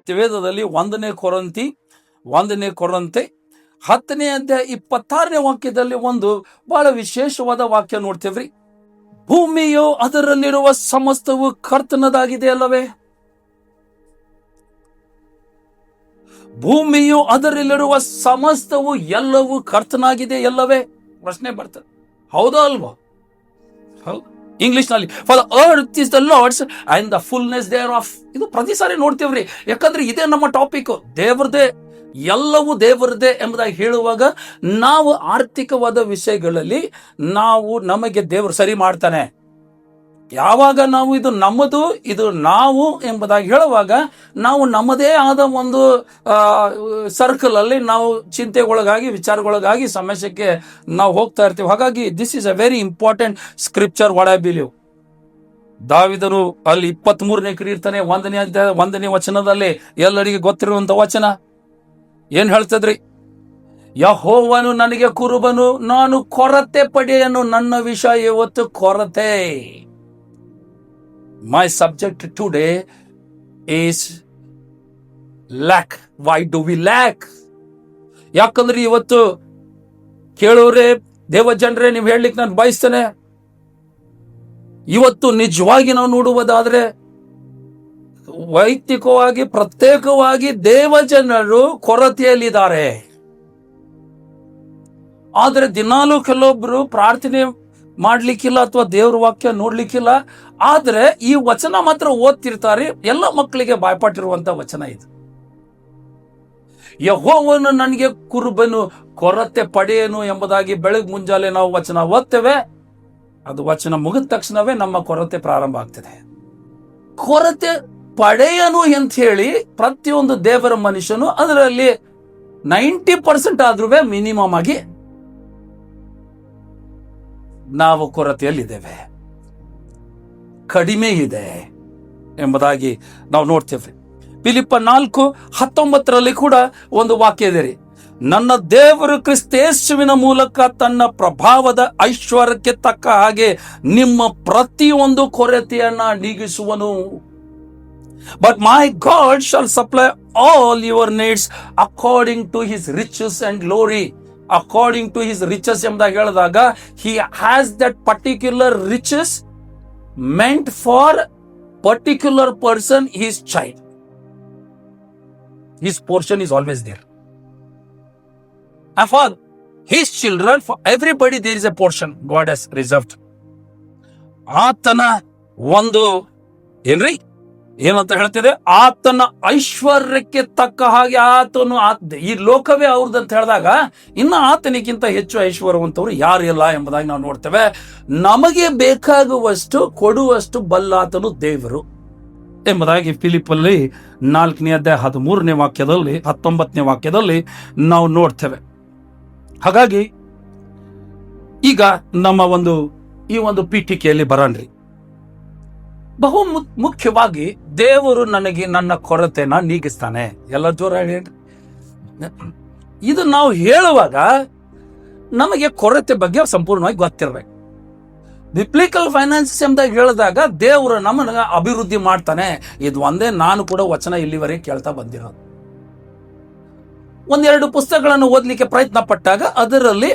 ಸತ್ಯವೇದದಲ್ಲಿ 1 ಕೊರಂತೆ 10ನೇ ಅಧ್ಯಾಯ 26ನೇ ವಾಕ್ಯದಲ್ಲಿ ಒಂದು ಬಹಳ ವಿಶೇಷವಾದ ವಾಕ್ಯ ನೋಡ್ತೇವ್ರಿ. ಭೂಮಿಯು ಅದರಲ್ಲಿರುವ ಸಮಸ್ತವು ಕರ್ತನದಾಗಿದೆ ಅಲ್ಲವೇ? ಭೂಮಿಯು ಅದರಲ್ಲಿರುವ ಸಮಸ್ತವು ಎಲ್ಲವೂ ಕರ್ತನಾಗಿದೆ ಎಲ್ಲವೇ? ಪ್ರಶ್ನೆ ಬರ್ತದೆ, ಹೌದಾ ಅಲ್ವಾ? ಹೌದು. ಇಂಗ್ಲಿಷ್ ನಲ್ಲಿ for the earth is the Lord's and the fullness thereof. ಇದು ಪ್ರತಿ ಸಾರಿ ನೋಡ್ತೇವ್ರಿ, ಯಾಕಂದ್ರೆ ಇದೇ ನಮ್ಮ ಟಾಪಿಕ್. ದೇವರದೇ, ಎಲ್ಲವೂ ದೇವರದೇ ಎಂಬುದಾಗಿ ಹೇಳುವಾಗ ನಾವು ಆರ್ಥಿಕವಾದ ವಿಷಯಗಳಲ್ಲಿ ನಮಗೆ ದೇವರು ಸರಿ ಮಾಡ್ತಾನೆ. ಯಾವಾಗ ನಾವು ಇದು ನಮ್ಮದು, ಇದು ನಾವು ಎಂಬುದಾಗಿ ಹೇಳುವಾಗ ನಾವು ನಮ್ಮದೇ ಆದ ಒಂದು ಸರ್ಕಲ್ ಅಲ್ಲಿ ನಾವು ಚಿಂತೆಗೊಳಗಾಗಿ, ವಿಚಾರಗೊಳಗಾಗಿ, ಸಮಸ್ಯೆಗೆ ನಾವು ಹೋಗ್ತಾ ಇರ್ತೀವಿ. ಹಾಗಾಗಿ this is a very important scripture what I believe. ದಾವಿದನು ಅಲ್ಲಿ 23ನೇ ಕೀರ್ತನೆ 1ನೇ ವಚನದಲ್ಲಿ ಎಲ್ಲರಿಗೆ ಗೊತ್ತಿರುವಂತ ವಚನ ಏನ್ ಹೇಳ್ತದ್ರಿ? ಯೆಹೋವನು ನನಗೆ ಕುರುಬನು, ನಾನು ಕೊರತೆ ಪಡೆಯನು. ನನ್ನ ವಿಷಯ ಇವತ್ತು ಕೊರತೆ. My subject today is lack. Why do we lack? ಯಾಕಂದ್ರೆ ಇವತ್ತು ಕೇಳೋರೆ, ದೇವಜನರೇ, ನೀವು ಹೇಳಲಿಕ್ಕೆ ನಾನು ಬಯಸ್ತೇನೆ, ಇವತ್ತು ನಿಜವಾಗಿ ನಾವು ನೋಡುವುದಾದ್ರೆ ವೈಯಕ್ತಿಕವಾಗಿ, ಪ್ರತ್ಯೇಕವಾಗಿ ದೇವಜನರು ಕೊರತೆಯಲ್ಲಿದ್ದಾರೆ. ಆದ್ರೆ ದಿನಾಲೂ ಕೆಲವೊಬ್ರು ಪ್ರಾರ್ಥನೆ ಮಾಡ್ಲಿಕ್ಕಿಲ್ಲ ಅಥವಾ ದೇವ್ರ ವಾಕ್ಯ ನೋಡ್ಲಿಕ್ಕಿಲ್ಲ. ಆದ್ರೆ ಈ ವಚನ ಮಾತ್ರ ಓದ್ತಿರ್ತಾರೆ. ಎಲ್ಲ ಮಕ್ಕಳಿಗೆ ಬಾಯ್ಪಾಟಿರುವಂತ ವಚನ ಇದು. ಯೆಹೋವನು ನನಗೆ ಕುರುಬನು, ಕೊರತೆ ಪಡೆಯನು ಎಂಬುದಾಗಿ ಬೆಳಗ್ಗೆ ಮುಂಜಾನೆ ನಾವು ವಚನ ಓದ್ತೇವೆ. ಅದು ವಚನ ಮುಗಿದ ತಕ್ಷಣವೇ ನಮ್ಮ ಕೊರತೆ ಪ್ರಾರಂಭ ಆಗ್ತದೆ. ಕೊರತೆ ಪಡೆಯನು ಅಂತ ಹೇಳಿ ಪ್ರತಿಯೊಂದು ದೇವರ ಮನುಷ್ಯನು ಅದರಲ್ಲಿ 90% ಆದ್ರೂ ಮಿನಿಮಮ್ ಆಗಿ ನಾವು ಕೊರತೆಯಲ್ಲಿದ್ದೇವೆ, ಕಡಿಮೆ ಇದೆ ಎಂಬುದಾಗಿ ನಾವು ನೋಡ್ತೇವೆ. ಫಿಲಿಪ್ಪ 4:19 ಕೂಡ ಒಂದು ವಾಕ್ಯ ಇದೆ ರೀ. ನನ್ನ ದೇವರು ಕ್ರಿಸ್ತೇಸುವಿನ ಮೂಲಕ ತನ್ನ ಪ್ರಭಾವದ ಐಶ್ವರ್ಯಕ್ಕೆ ತಕ್ಕ ಹಾಗೆ ನಿಮ್ಮ ಪ್ರತಿಯೊಂದು ಕೊರತೆಯನ್ನ ನೀಗಿಸುವನು. But my God shall supply all your needs according to his riches and glory. According to his riches ಎಂಬುದಾಗಿ ಹೇಳಿದಾಗ he has that particular riches meant for particular person, his child. His portion is always there. And for his children, for everybody there is a portion God has reserved. ಆತನ ಒಂದು ಏನ್ರಿ ಏನಂತ ಹೇಳ್ತಿದೆ? ಆತನ ಐಶ್ವರ್ಯಕ್ಕೆ ತಕ್ಕ ಹಾಗೆ ಆತನು ಈ ಲೋಕವೇ ಅವ್ರದಂತ ಹೇಳಿದಾಗ ಇನ್ನು ಆತನಿಗಿಂತ ಹೆಚ್ಚು ಐಶ್ವರ್ಯವಂತವರು ಯಾರು ಇಲ್ಲ ಎಂಬುದಾಗಿ ನಾವು ನೋಡ್ತೇವೆ. ನಮಗೆ ಬೇಕಾಗುವಷ್ಟು ಕೊಡುವಷ್ಟು ಬಲ್ಲಾತನು ದೇವರು ಎಂಬುದಾಗಿ ಫಿಲಿಪ್ಪಲ್ಲಿ 4ನೇ ಅಧ್ಯಾಯ 13ನೇ ವಾಕ್ಯದಲ್ಲಿ 19ನೇ ವಾಕ್ಯದಲ್ಲಿ ನಾವು ನೋಡ್ತೇವೆ. ಹಾಗಾಗಿ ಈಗ ನಮ್ಮ ಈ ಒಂದು ಪೀಠಿಕೆಯಲ್ಲಿ ಬರಣ್ರಿ. ಬಹು ಮುಖ್ಯವಾಗಿ ದೇವರು ನನಗೆ ನನ್ನ ಕೊರತೆನ ನೀಗಿಸ್ತಾನೆ. ಎಲ್ಲ ಜೋರ ಹೇಳಿ. ಇದು ನಾವು ಹೇಳುವಾಗ ನಮಗೆ ಕೊರತೆ ಬಗ್ಗೆ ಸಂಪೂರ್ಣವಾಗಿ ಗೊತ್ತಿರ್ಬೇಕು. ಬಿಬ್ಲಿಕಲ್ ಫೈನಾನ್ಸಸ್ ಎಂಬುದಾಗಿ ಹೇಳಿದಾಗ ದೇವರು ನಮ್ಮನ್ನ ಅಭಿವೃದ್ಧಿ ಮಾಡ್ತಾನೆ. ಇದು ಒಂದೇ ನಾನು ಕೂಡ ವಚನ ಇಲ್ಲಿವರೆಗೆ ಕೇಳ್ತಾ ಬಂದಿರೋದು. 1-2 ಪುಸ್ತಕಗಳನ್ನು ಓದಲಿಕ್ಕೆ ಪ್ರಯತ್ನ ಪಟ್ಟಾಗ ಅದರಲ್ಲಿ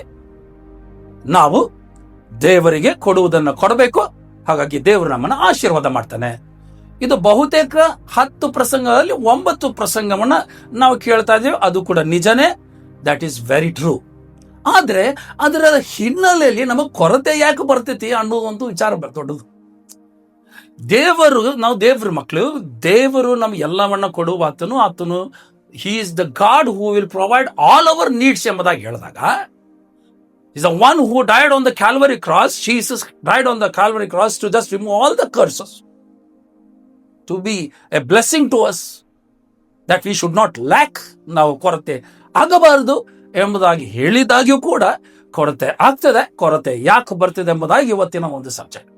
ನಾವು ದೇವರಿಗೆ ಕೊಡುವುದನ್ನು ಕೊಡಬೇಕು. ಹಾಗಾಗಿ ದೇವರು ನಮ್ಮನ್ನು ಆಶೀರ್ವಾದ ಮಾಡ್ತಾನೆ. ಇದು ಬಹುತೇಕ 10 ಪ್ರಸಂಗಗಳಲ್ಲಿ 9 ಪ್ರಸಂಗವನ್ನ ನಾವು ಕೇಳ್ತಾ ಇದ್ದೇವೆ. ಅದು ಕೂಡ ನಿಜನೇ, ದಟ್ ಈಸ್ ವೆರಿ ಟ್ರೂ. ಆದ್ರೆ ಅದರ ಹಿನ್ನೆಲೆಯಲ್ಲಿ ನಮಗೆ ಕೊರತೆ ಯಾಕೆ ಬರ್ತೈತಿ ಅನ್ನೋದೊಂದು ವಿಚಾರ ದೊಡ್ಡದು. ನಾವು ದೇವ್ರ ಮಕ್ಕಳು, ದೇವರು ನಮ್ಗೆ ಎಲ್ಲವನ್ನ ಕೊಡುವ ಆತನು he is the God who will provide all our needs ಎಂಬುದಾಗಿ ಹೇಳಿದಾಗ is the one who died on the Calvary cross. Jesus died on the Calvary cross to just remove all the curses, to be a blessing to us, that we should not lack. ನಾವು ಕೊರತೆ ಆಗಬಾರದು ಎಂಬುದಾಗಿ ಹೇಳಿದಾಗ್ಯೂ ಕೂಡ ಕೊರತೆ ಆಗ್ತದೆ. ಕೊರತೆ ಯಾಕೆ ಬರ್ತಿದೆ ಎಂಬುದಾಗಿ ಇವತ್ತಿನ ಒಂದು ಸಬ್ಜೆಕ್ಟ್.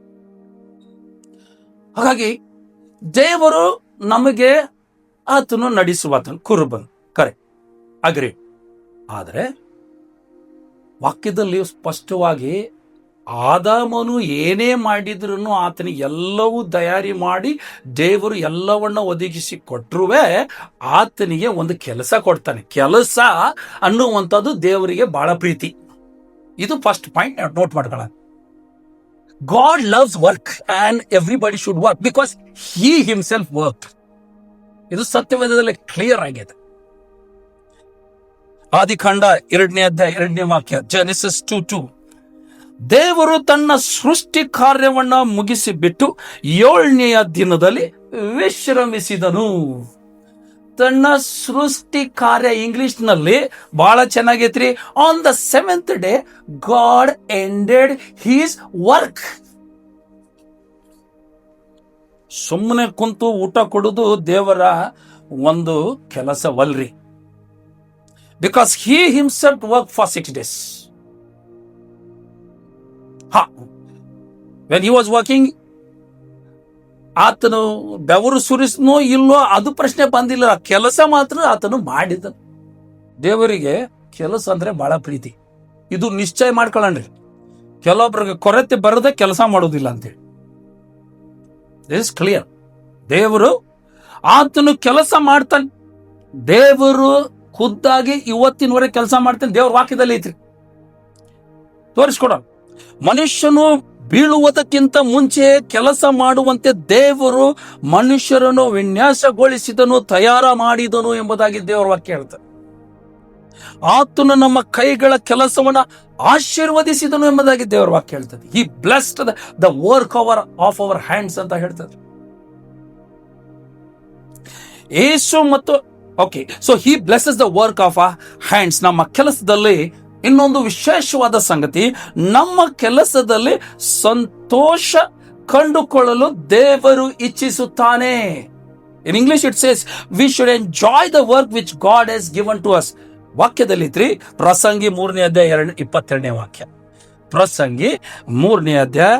ಹಾಗಾಗಿ ದೇವರು ನಮಗೆ ಆತನು ನಡೆಸುವಾತನು ಕುರುಬನು, ಕರೆ, ಅಗ್ರಿ. ಆದರೆ ವಾಕ್ಯದಲ್ಲಿ ಸ್ಪಷ್ಟವಾಗಿ ಆದಾಮನು ಏನೇ ಮಾಡಿದ್ರು ಆತನಿಗೆ ಎಲ್ಲವೂ ತಯಾರಿ ಮಾಡಿ ದೇವರು ಎಲ್ಲವನ್ನ ಒದಗಿಸಿ ಕೊಟ್ಟರೂ ಆತನಿಗೆ ಒಂದು ಕೆಲಸ ಕೊಡ್ತಾನೆ. ಕೆಲಸ ಅನ್ನುವಂಥದ್ದು ದೇವರಿಗೆ ಬಹಳ ಪ್ರೀತಿ. ಇದು ಫಸ್ಟ್ ಪಾಯಿಂಟ್ ನೋಟ್ ಮಾಡ್ಕೊಳ್ಳೋಣ. God loves work and everybody should work because he himself worked. ಇದು ಸತ್ಯವೇದದಲ್ಲಿ ಕ್ಲಿಯರ್ ಆಗಿದೆ. ಆದಿಕಾಂಡ 2ನೇ ಅಧ್ಯಾಯ 2ನೇ ವಾಕ್ಯ, Genesis 2:2. ದೇವರು ತನ್ನ ಸೃಷ್ಟಿ ಕಾರ್ಯವನ್ನ ಮುಗಿಸಿ ಬಿಟ್ಟು 7ನೆಯ ದಿನದಲ್ಲಿ ವಿಶ್ರಮಿಸಿದನು. ತನ್ನ ಸೃಷ್ಟಿ ಕಾರ್ಯ ಇಂಗ್ಲಿಷ್ ನಲ್ಲಿ ಬಹಳ ಚೆನ್ನಾಗೈತ್ರಿ. On the 7th day God ended his work. ಸುಮ್ಮನೆ ಕುಂತು ಊಟ ಕೊಡುವುದು ದೇವರ ಒಂದು ಕೆಲಸವಲ್ರಿ. Because he himself worked for 6 days. when he was working, ಆತನು ಬೆವರು ಸುರಿಸ್ನೋ ಇಲ್ಲೋ ಅದು ಪ್ರಶ್ನೆ ಬಂದಿಲ್ಲ. ಕೆಲಸ ಮಾತ್ರ ಆತನು ಮಾಡಿದ. ದೇವರಿಗೆ ಕೆಲಸ ಅಂದ್ರೆ ಬಹಳ ಪ್ರೀತಿ. ಇದು ನಿಶ್ಚಯ ಮಾಡ್ಕೊಳ್ಳಣ್ರಿ. ಕೆಲವೊಬ್ರಿಗೆ ಕೊರತೆ ಬರದೆ ಕೆಲಸ ಮಾಡೋದಿಲ್ಲ ಅಂತೇಳಿ. This clear. ದೇವರು ಆತನು ಕೆಲಸ ಮಾಡ್ತಾನೆ. ದೇವರು ಖುದ್ದಾಗಿ ಇವತ್ತಿನವರೆಗೆ ಕೆಲಸ ಮಾಡ್ತಾನೆ. ದೇವ್ರ ವಾಕ್ಯದಲ್ಲಿ ಐತ್ರಿ, ತೋರಿಸ್ಕೊಡ. ಮನುಷ್ಯನು ಬೀಳುವುದಕ್ಕಿಂತ ಮುಂಚೆ ಕೆಲಸ ಮಾಡುವಂತೆ ದೇವರು ಮನುಷ್ಯರನ್ನು ವಿನ್ಯಾಸಗೊಳಿಸಿದನು, ತಯಾರ ಮಾಡಿದನು ಎಂಬುದಾಗಿ ದೇವರ ವಾಕ್ಯ ಹೇಳ್ತಾರೆ. ಆತನು ನಮ್ಮ ಕೈಗಳ ಕೆಲಸವನ್ನ ಆಶೀರ್ವದಿಸಿದನು ಎಂಬುದಾಗಿ ದೇವರ ವಾಕ್ಯ ಹೇಳ್ತದೆ. He blessed the work of our hands ಅಂತ ಹೇಳ್ತದೆ. ಯೇಸು ಮತ್ತು okay, so he blesses the work of our hands. ನಮ್ಮ ಕೆಲಸದಲ್ಲಿ ಇನ್ನೊಂದು ವಿಶೇಷವಾದ ಸಂಗತಿ, ನಮ್ಮ ಕೆಲಸದಲ್ಲಿ ಸಂತೋಷ ಕಂಡುಕೊಳ್ಳಲು ದೇವರು ಇಚ್ಛಿಸುತ್ತಾನೆ. In English it says we should enjoy the work which God has given to us. ವಾಕ್ಯದಲ್ಲಿ ಇತ್ರಿ, ಪ್ರಸಂಗಿ 3ನೇ ಅಧ್ಯಾಯ 22ನೇ ವಾಕ್ಯ. ಪ್ರಸಂಗಿ 3ನೇ ಅಧ್ಯಾಯ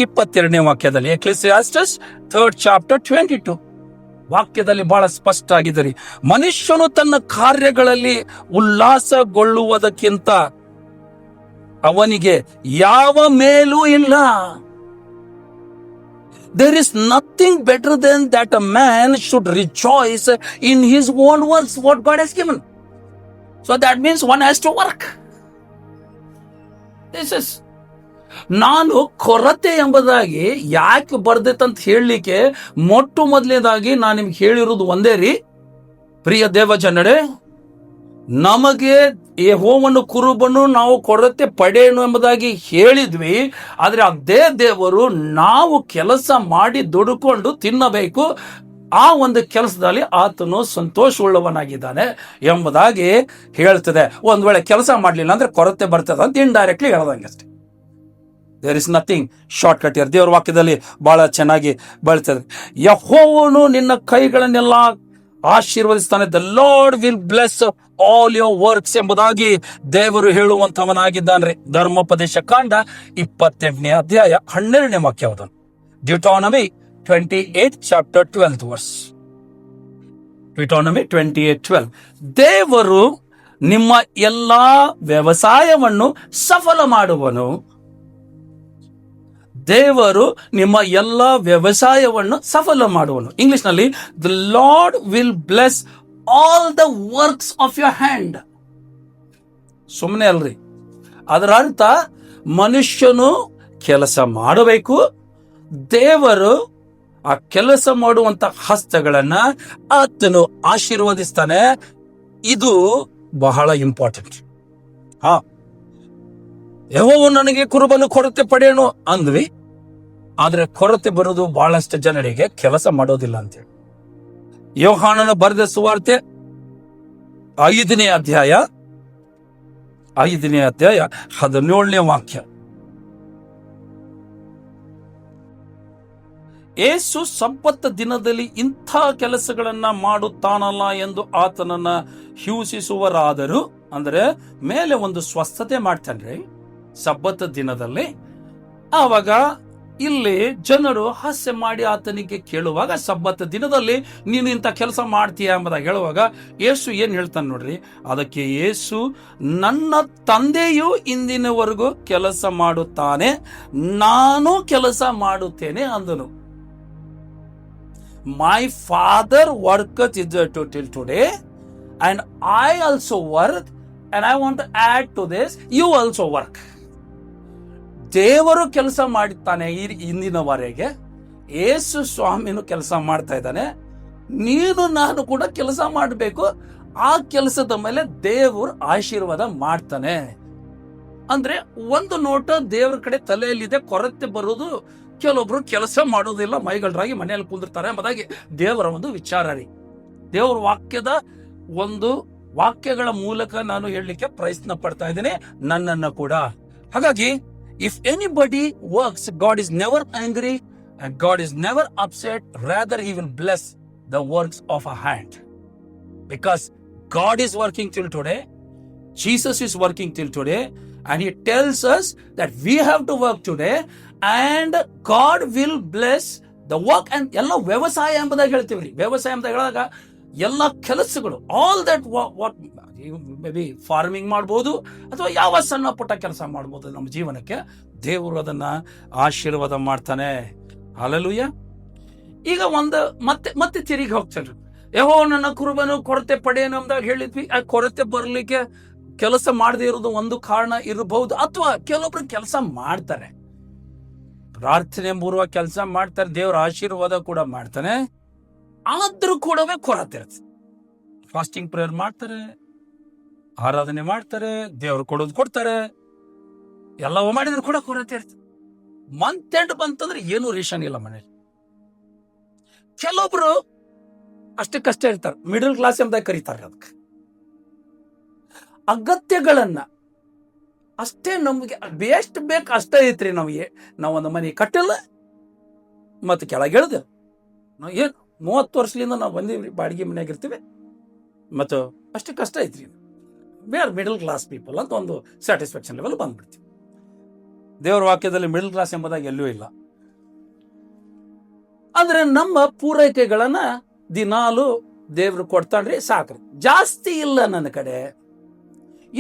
22ನೇ ವಾಕ್ಯದಲ್ಲಿ, ಎಕ್ಲೆಸಿಯಾಸ್ಟಸ್ 3rd chapter 22. ವಾಕ್ಯದಲ್ಲಿ ಬಹಳ ಸ್ಪಷ್ಟ ಆಗಿದ್ದಾರೆ. ಮನುಷ್ಯನು ತನ್ನ ಕಾರ್ಯಗಳಲ್ಲಿ ಉಲ್ಲಾಸಗೊಳ್ಳುವುದಕ್ಕಿಂತ ಅವನಿಗೆ ಯಾವ ಮೇಲೂ ಇಲ್ಲ. There is nothing better than that a man should rejoice in his own works, what God has given. So that means one has to work. This is ನಾನು ಕೊರತೆ ಎಂಬುದಾಗಿ ಯಾಕೆ ಬರ್ದೈತಂತ ಹೇಳಲಿಕ್ಕೆ ಮೊಟ್ಟ ಮೊದಲನೇದಾಗಿ ನಾನು ನಿಮ್ಗೆ ಹೇಳಿರೋದು ಒಂದೇ ರೀ, ಪ್ರಿಯ ದೇವ ಜನರೇ, ನಮಗೆ ಯೆಹೋವನು ಕುರುಬನು, ನಾವು ಕೊರತೆ ಪಡೆಯನು ಎಂಬುದಾಗಿ ಹೇಳಿದ್ವಿ. ಆದ್ರೆ ಅದೇ ದೇವರು ನಾವು ಕೆಲಸ ಮಾಡಿ ದುಡುಕೊಂಡು ತಿನ್ನಬೇಕು, ಆ ಒಂದು ಕೆಲಸದಲ್ಲಿ ಆತನು ಸಂತೋಷವುಳ್ಳವನಾಗಿದ್ದಾನೆ ಎಂಬುದಾಗಿ ಹೇಳ್ತದೆ. ಒಂದ್ ವೇಳೆ ಕೆಲಸ ಮಾಡಲಿಲ್ಲ ಅಂದ್ರೆ ಕೊರತೆ ಬರ್ತದೆ ಅಂತ ಇಂಡೈರೆಕ್ಟ್ಲಿ ಹೇಳ್ದಂಗೆ ಅಷ್ಟೇ. There is nothing shortcut here. ದೇವರ ವಾಕ್ಯದಲ್ಲಿ ಬಹಳ ಚೆನ್ನಾಗಿ ಬೆಳ್ತದೆ. ಯೆಹೋವನು ನಿನ್ನ ಕೈಗಳನ್ನೆಲ್ಲ ಆಶೀರ್ವದಿಸ್ತಾನೆ. The Lord will bless all your works ಎಂಬುದಾಗಿ ದೇವರು ಹೇಳುವಂತವನಾಗಿದ್ದಾನೆ. ಧರ್ಮೋಪದೇಶ ಕಾಂಡ 28ನೇ ಅಧ್ಯಾಯ 12ನೇ ವಾಕ್ಯ. ಡ್ಯೂಟಾನಮಿ 28 chapter 12th verse. ಡ್ಯೂಟಾನಮಿ 28:12. ದೇವರು ನಿಮ್ಮ ಎಲ್ಲಾ ವ್ಯವಸಾಯವನ್ನು ಸಫಲ ಮಾಡುವನು. ದೇವರು ನಿಮ್ಮ ಎಲ್ಲ ವ್ಯವಸಾಯವನ್ನು ಸಫಲ ಮಾಡುವನು. ಇಂಗ್ಲಿಷ್ ನಲ್ಲಿ the Lord will bless all the works of your hand. ಸುಮ್ಮನೆ ಅಲ್ರಿ, ಅದರ ಅರ್ಥ ಮನುಷ್ಯನು ಕೆಲಸ ಮಾಡಬೇಕು, ದೇವರು ಆ ಕೆಲಸ ಮಾಡುವಂತ ಹಸ್ತಗಳನ್ನ ಆತನು ಆಶೀರ್ವದಿಸ್ತಾನೆ. ಇದು ಬಹಳ ಇಂಪಾರ್ಟೆಂಟ್. ಯೆಹೋವನು ನನಗೆ ಕುರುಬನು, ಕೊರತೆ ಪಡೆಯೋಣ ಅಂದ್ವಿ. ಆದ್ರೆ ಕೊರತೆ ಬರೋದು ಬಹಳಷ್ಟು ಜನರಿಗೆ ಕೆಲಸ ಮಾಡೋದಿಲ್ಲ ಅಂತೇಳಿ. ಯೋಹಾನನ ಬರೆದ ಸುವಾರ್ತೆ 5ನೇ ಅಧ್ಯಾಯ 17ನೇ ವಾಕ್ಯ. ಯೇಸು ಸಬ್ಬತ್ ದಿನದಲ್ಲಿ ಇಂಥ ಕೆಲಸಗಳನ್ನ ಮಾಡುತ್ತಾನಲ್ಲ ಎಂದು ಆತನನ್ನ ಹಿಂಸಿಸುವರಾದರು. ಅಂದ್ರೆ ಮೇಲೆ ಒಂದು ಸ್ವಸ್ಥತೆ ಮಾಡ್ತಾನ್ರಿ ಸಬ್ಬತ್ ದಿನದಲ್ಲಿ. ಆವಾಗ ಇಲ್ಲಿ ಜನರು ಹಾಸ್ಯ ಮಾಡಿ ಆತನಿಗೆ ಕೇಳುವಾಗ, ಸಬ್ಬತ್ ದಿನದಲ್ಲಿ ನೀನು ಇಂಥ ಕೆಲಸ ಮಾಡ್ತೀಯ ಎಂಬುದಾಗಿ ಹೇಳುವಾಗ ಯೇಸು ಏನ್ ಹೇಳ್ತಾನೆ ನೋಡ್ರಿ. ಅದಕ್ಕೆ ಯೇಸು, ನನ್ನ ತಂದೆಯು ಇಂದಿನವರೆಗೂ ಕೆಲಸ ಮಾಡುತ್ತಾನೆ, ನಾನು ಕೆಲಸ ಮಾಡುತ್ತೇನೆ ಅಂದನು. My father worketh till today and I also work and I want to add to this, you also work. ದೇವರು ಕೆಲಸ ಮಾಡುತ್ತಾನೆ ಇಂದಿನವರೆಗೆ, ಯೇಸು ಸ್ವಾಮಿನೂ ಕೆಲಸ ಮಾಡ್ತಾ ಇದ್ದಾನೆ, ನೀನು ನಾನು ಕೂಡ ಕೆಲಸ ಮಾಡಬೇಕು. ಆ ಕೆಲಸದ ಮೇಲೆ ದೇವರು ಆಶೀರ್ವಾದ ಮಾಡ್ತಾನೆ. ಅಂದ್ರೆ ಒಂದು ನೋಟ ದೇವರ ಕಡೆ ತಲೆಯಲ್ಲಿದೆ, ಕೊರತೆ ಬರುವುದು. ಕೆಲವೊಬ್ರು ಕೆಲಸ ಮಾಡೋದಿಲ್ಲ, ಮೈಗಳರಾಗಿ ಮನೆಯಲ್ಲಿ ಕುಂದಿರ್ತಾರೆ ಎಂಬುದಾಗಿ ದೇವರ ಒಂದು ವಿಚಾರ ರೀ. ದೇವರ ವಾಕ್ಯಗಳ ಮೂಲಕ ನಾನು ಹೇಳಲಿಕ್ಕೆ ಪ್ರಯತ್ನ ಪಡ್ತಾ ಇದ್ದೇನೆ, ನನ್ನನ್ನು ಕೂಡ. ಹಾಗಾಗಿ if anybody works, God is never angry and God is never upset, rather he will bless the works of a hand, because God is working till today, Jesus is working till today, and he tells us that we have to work today and God will bless the work. And ಎಲ್ಲ ವ್ಯವಸಾಯ ಎಂಬುದಾಗಿ ಹೇಳ್ತೀವಿ ರೀ. ವ್ಯವಸಾಯ ಅಂತ ಹೇಳಿದಾಗ ಎಲ್ಲ ಕೆಲಸಗಳು, all that what may be farming ಮಾಡ್ಬೋದು ಅಥವಾ ಯಾವ ಸಣ್ಣ ಪುಟ್ಟ ಕೆಲಸ ಮಾಡ್ಬೋದು ನಮ್ಮ ಜೀವನಕ್ಕೆ, ದೇವರು ಅದನ್ನ ಆಶೀರ್ವಾದ ಮಾಡ್ತಾನೆ. ಹಲ್ಲೆಲೂಯಾ. ಈಗ ಮತ್ತೆ ತಿರುಗಿ ಹೋಗ್ತಾರೆ. ಯೆಹೋವ ನನ್ನ ಕುರುಬನು, ಕೊರತೆ ಪಡೆಯನು ಅಂದಾಗ ಹೇಳಿದ್ವಿ. ಆ ಕೊರತೆ ಬರ್ಲಿಕ್ಕೆ ಕೆಲಸ ಮಾಡದೇ ಇರೋದು ಒಂದು ಕಾರಣ ಇರಬಹುದು, ಅಥವಾ ಕೆಲವೊಬ್ರು ಕೆಲಸ ಮಾಡ್ತಾರೆ, ಪ್ರಾರ್ಥನೆ ಪೂರ್ವ ಕೆಲಸ ಮಾಡ್ತಾರೆ, ದೇವರ ಆಶೀರ್ವಾದ ಕೂಡ ಮಾಡ್ತಾನೆ, ಆದ್ರೂ ಕೂಡವೇ ಕೊರತೆ ಇರುತ್ತೆ. ಫಾಸ್ಟಿಂಗ್ ಪ್ರೇಯರ್ ಮಾಡ್ತಾರೆ, ಆರಾಧನೆ ಮಾಡ್ತಾರೆ, ದೇವರು ಕೊಡೋದು ಕೊಡ್ತಾರೆ, ಎಲ್ಲವೂ ಮಾಡಿದ್ರು ಕೂಡ ಕೊರತೆ ಇರ್ತದೆ. ಮಂತ್ ಎಂಡ್ ಬಂತಂದ್ರೆ ಏನು ರೇಷನ್ ಇಲ್ಲ ಮನೇಲಿ. ಕೆಲವೊಬ್ರು ಅಷ್ಟಕ್ಕಷ್ಟೇ ಇರ್ತಾರೆ, ಮಿಡಲ್ ಕ್ಲಾಸ್ ಎಂಬುದಾಗಿ ಕರೀತಾರೆ. ಅದಕ್ಕೆ ಅಗತ್ಯಗಳನ್ನ ಅಷ್ಟೇ, ನಮ್ಗೆ ಎಷ್ಟು ಬೇಕು ಅಷ್ಟೇ ಐತ್ರಿ. ನಾವೊಂದು ಮನೆ ಕಟ್ಟಿಲ್ಲ ಮತ್ತೆ ಕೆಳಗೆ ಇಳ್ದೆ, ನಾವು ಏನು 30 ವರ್ಷದಿಂದ ನಾವು ಬಂದೀವ್ರಿ, ಬಾಡಿಗೆ ಮನೆಯಾಗ ಇರ್ತೀವಿ, ಮತ್ತು ಅಷ್ಟಕ್ಕಷ್ಟ ಐತ್ರಿ. We are middle class people ಅಂತ ಒಂದು ಸ್ಯಾಟಿಸ್ಫ್ಯಾಕ್ಷನ್ ಲೆವೆಲ್ ಬಂದ್ಬಿಡ್ತೀವಿ. ದೇವರ ವಾಕ್ಯದಲ್ಲಿ ಮಿಡಲ್ ಕ್ಲಾಸ್ ಎಂಬುದಾಗಿ ಎಲ್ಲೂ ಇಲ್ಲ. ಅಂದ್ರೆ ನಮ್ಮ ಪೂರೈಕೆಗಳನ್ನ ದಿನಾಲು ದೇವ್ರು ಕೊಡ್ತಾನ್ರಿ, ಸಾಕ್ರಿ, ಜಾಸ್ತಿ ಇಲ್ಲ ನನ್ನ ಕಡೆ.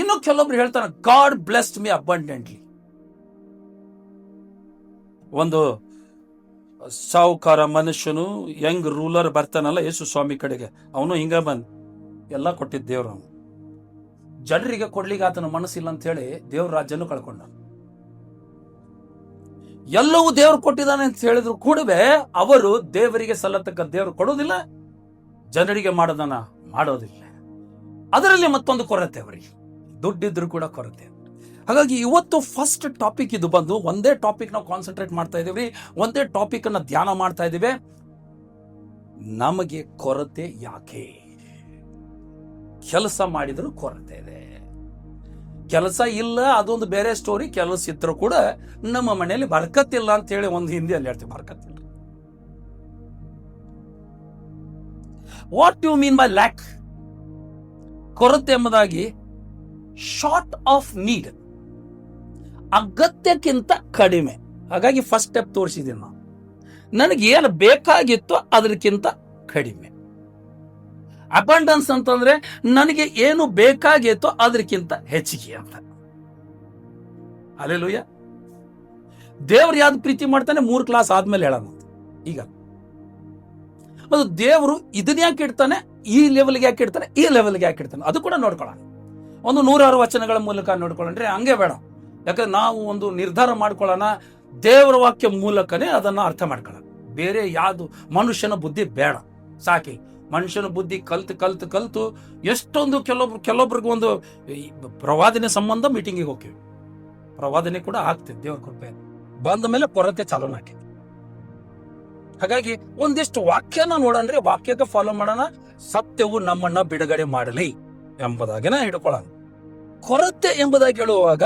ಇನ್ನು ಕೆಲವೊಬ್ರು ಹೇಳ್ತಾನೆ, ಗಾಡ್ ಬ್ಲೆಸ್ಡ್ ಮಿ ಅಬಂಡೆಂಟ್ಲಿ. ಒಂದು ಸಾಹುಕಾರ ಮನುಷ್ಯನು, ಯಂಗ್ ರೂಲರ್ ಬರ್ತಾನಲ್ಲ ಯೇಸು ಸ್ವಾಮಿ ಕಡೆಗೆ, ಅವನು ಹಿಂಗ ಬಂದ್ ಎಲ್ಲ ಕೊಟ್ಟಿದ್ದ ದೇವ್ರು. ಅವನು ಜನರಿಗೆ ಕೊಡ್ಲಿಕ್ಕೆ ಆತನ ಮನಸ್ಸಿಲ್ಲ ಅಂತ ಹೇಳಿ ದೇವ್ರ ರಾಜ್ಯನು ಕಳ್ಕೊಂಡ. ಎಲ್ಲವೂ ದೇವ್ರು ಕೊಟ್ಟಿದ್ದಾನೆ ಅಂತ ಹೇಳಿದ್ರು ಕೂಡವೇ ಅವರು ದೇವರಿಗೆ ಸಲ್ಲತಕ್ಕ ದೇವ್ರು ಕೊಡೋದಿಲ್ಲ, ಜನರಿಗೆ ಮಾಡೋದನ್ನ ಮಾಡೋದಿಲ್ಲ. ಅದರಲ್ಲಿ ಮತ್ತೊಂದು ಕೊರತೆ, ಅವರಿಗೆ ದುಡ್ಡಿದ್ರು ಕೂಡ ಕೊರತೆ. ಹಾಗಾಗಿ ಇವತ್ತು ಫಸ್ಟ್ ಟಾಪಿಕ್ ಇದು ಬಂದು, ಒಂದೇ ಟಾಪಿಕ್ ನಾವು ಕಾನ್ಸಂಟ್ರೇಟ್ ಮಾಡ್ತಾ ಇದೀವಿ, ಒಂದೇ ಟಾಪಿಕ್ ಅನ್ನ ಧ್ಯಾನ ಮಾಡ್ತಾ ಇದ್ದೀವಿ. ನಮಗೆ ಕೊರತೆ ಯಾಕೆ? ಕೆಲಸ ಮಾಡಿದ್ರು ಕೊರತೆ ಇದೆ, ಕೆಲಸ ಇಲ್ಲ ಅದೊಂದು ಬೇರೆ ಸ್ಟೋರಿ. ಕೆಲಸ ಇದ್ರು ಕೂಡ ನಮ್ಮ ಮನೆಯಲ್ಲಿ ಬರ್ಕತ್ತಿಲ್ಲ ಅಂತ ಹೇಳಿ ಒಂದು ಹಿಂದಿಯಲ್ಲಿ ಹೇಳ್ತೀವಿ, ಬರ್ಕತ್ತಿಲ್ಲ. What you mean by lack? ಕೊರತೆ ಎಂಬುದಾಗಿ ಶಾರ್ಟ್ ಆಫ್ ನೀಡ್, ಅಗತ್ಯಕ್ಕಿಂತ ಕಡಿಮೆ. ಹಾಗಾಗಿ ಫಸ್ಟ್ ಸ್ಟೆಪ್ ತೋರಿಸಿದ್ದೀನಿ ನಾನು, ನನಗೆ ಏನು ಬೇಕಾಗಿತ್ತು ಅದಕ್ಕಿಂತ ಕಡಿಮೆ. ಅಬಂಡೆನ್ಸ್ ಅಂತಂದ್ರೆ ನನಗೆ ಏನು ಬೇಕಾಗಿತ್ತು ಅದಕ್ಕಿಂತ ಹೆಚ್ಚಿಗೆ ಅಂತ. ಹಲ್ಲೆಲೂಯ. ದೇವ್ರು ಯಾವ್ದು ಪ್ರೀತಿ ಮಾಡ್ತಾನೆ 3 ಕ್ಲಾಸ್ ಆದ್ಮೇಲೆ ಹೇಳೋಣ. ಈಗ ಅದು ದೇವರು ಇದನ್ನ ಯಾಕೆ ಇಡ್ತಾನೆ, ಈ ಲೆವೆಲ್ಗೆ ಯಾಕೆ ಇಡ್ತಾನೆ, ಈ ಲೆವೆಲ್ಗೆ ಯಾಕೆ ಇಡ್ತಾನೆ, ಅದು ಕೂಡ ನೋಡ್ಕೊಳ್ಳೋಣ. ಒಂದು 106 ವಚನಗಳ ಮೂಲಕ ನೋಡ್ಕೊಳ್ಳೋಣ್ರಿ. ಹಂಗೆ ಬೇಡ, ಯಾಕಂದ್ರೆ ನಾವು ಒಂದು ನಿರ್ಧಾರ ಮಾಡ್ಕೊಳ್ಳೋಣ, ದೇವರ ವಾಕ್ಯ ಮೂಲಕನೇ ಅದನ್ನ ಅರ್ಥ ಮಾಡ್ಕೊಳ್ಳೋಣ. ಬೇರೆ ಯಾವುದು ಮನುಷ್ಯನ ಬುದ್ಧಿ ಬೇಡ, ಸಾಕಿ. ಮನುಷ್ಯನ ಬುದ್ಧಿ ಕಲ್ತು ಎಷ್ಟೊಂದು ಕೆಲವೊಬ್ರಿಗೆ ಒಂದು ಪ್ರವಾದನೆ ಸಂಬಂಧ ಮೀಟಿಂಗಿಗೆ ಹೋಗ್ತೀವಿ, ಪ್ರವಾದನೆ ಕೂಡ ಆಗ್ತದೆ. ದೇವ್ರ ಕೃಪೆ ಬಂದ ಮೇಲೆ ಕೊರತೆ ಚಾಲೂ ಹಾಕಿ. ಹಾಗಾಗಿ ಒಂದಿಷ್ಟು ವಾಕ್ಯನ ನೋಡೋಣ್ರಿ, ವಾಕ್ಯಕ್ಕೆ ಫಾಲೋ ಮಾಡೋಣ. ಸತ್ಯವು ನಮ್ಮನ್ನ ಬಿಡುಗಡೆ ಮಾಡಲಿ ಎಂಬುದಾಗಿನ ಹಿಡ್ಕೊಳ್ಳೋಣ. ಕೊರತೆ ಎಂಬುದಾಗಿ ಹೇಳುವಾಗ,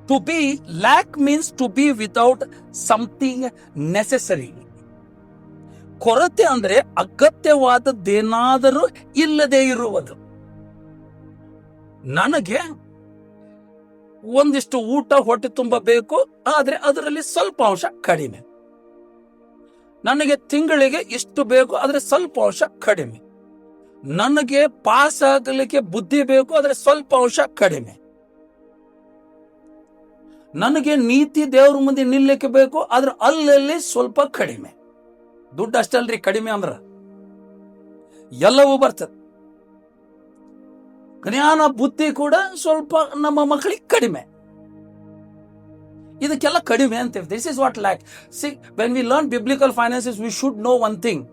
to be lack means to be without something necessary. ಕೊರತೆ ಅಂದ್ರೆ ಅಗತ್ಯವಾದದ್ದೇನಾದರೂ ಇಲ್ಲದೆ ಇರುವುದು. ನನಗೆ ಒಂದಿಷ್ಟು ಊಟ ಹೊಟ್ಟೆ ತುಂಬ ಬೇಕು, ಆದರೆ ಅದರಲ್ಲಿ ಸ್ವಲ್ಪ ಅಂಶ ಕಡಿಮೆ. ನನಗೆ ತಿಂಗಳಿಗೆ ಇಷ್ಟು ಬೇಕು, ಆದರೆ ಸ್ವಲ್ಪ ಅಂಶ ಕಡಿಮೆ. ನನಗೆ ಪಾಸ್ ಆಗಲಿಕ್ಕೆ ಬುದ್ಧಿ ಬೇಕು, ಆದರೆ ಸ್ವಲ್ಪ ಅಂಶ ಕಡಿಮೆ. ನನಗೆ ನೀತಿ ದೇವ್ರ ಮುಂದೆ ನಿಲ್ಲಕ್ಕೆ ಬೇಕು, ಆದ್ರೆ ಅಲ್ಲಲ್ಲಿ ಸ್ವಲ್ಪ ಕಡಿಮೆ. ದುಡ್ಡು ಅಷ್ಟಲ್ರಿ ಕಡಿಮೆ ಅಂದ್ರ, ಎಲ್ಲವೂ ಬರ್ತದೆ. ಜ್ಞಾನ ಬುದ್ಧಿ ಕೂಡ ಸ್ವಲ್ಪ ನಮ್ಮ ಮಕ್ಕಳಿಗೆ ಕಡಿಮೆ. ಇದಕ್ಕೆಲ್ಲ ಕಡಿಮೆ ಅಂತೀವಿ. This is what lac. C, when we learn biblical finances, we should know one thing.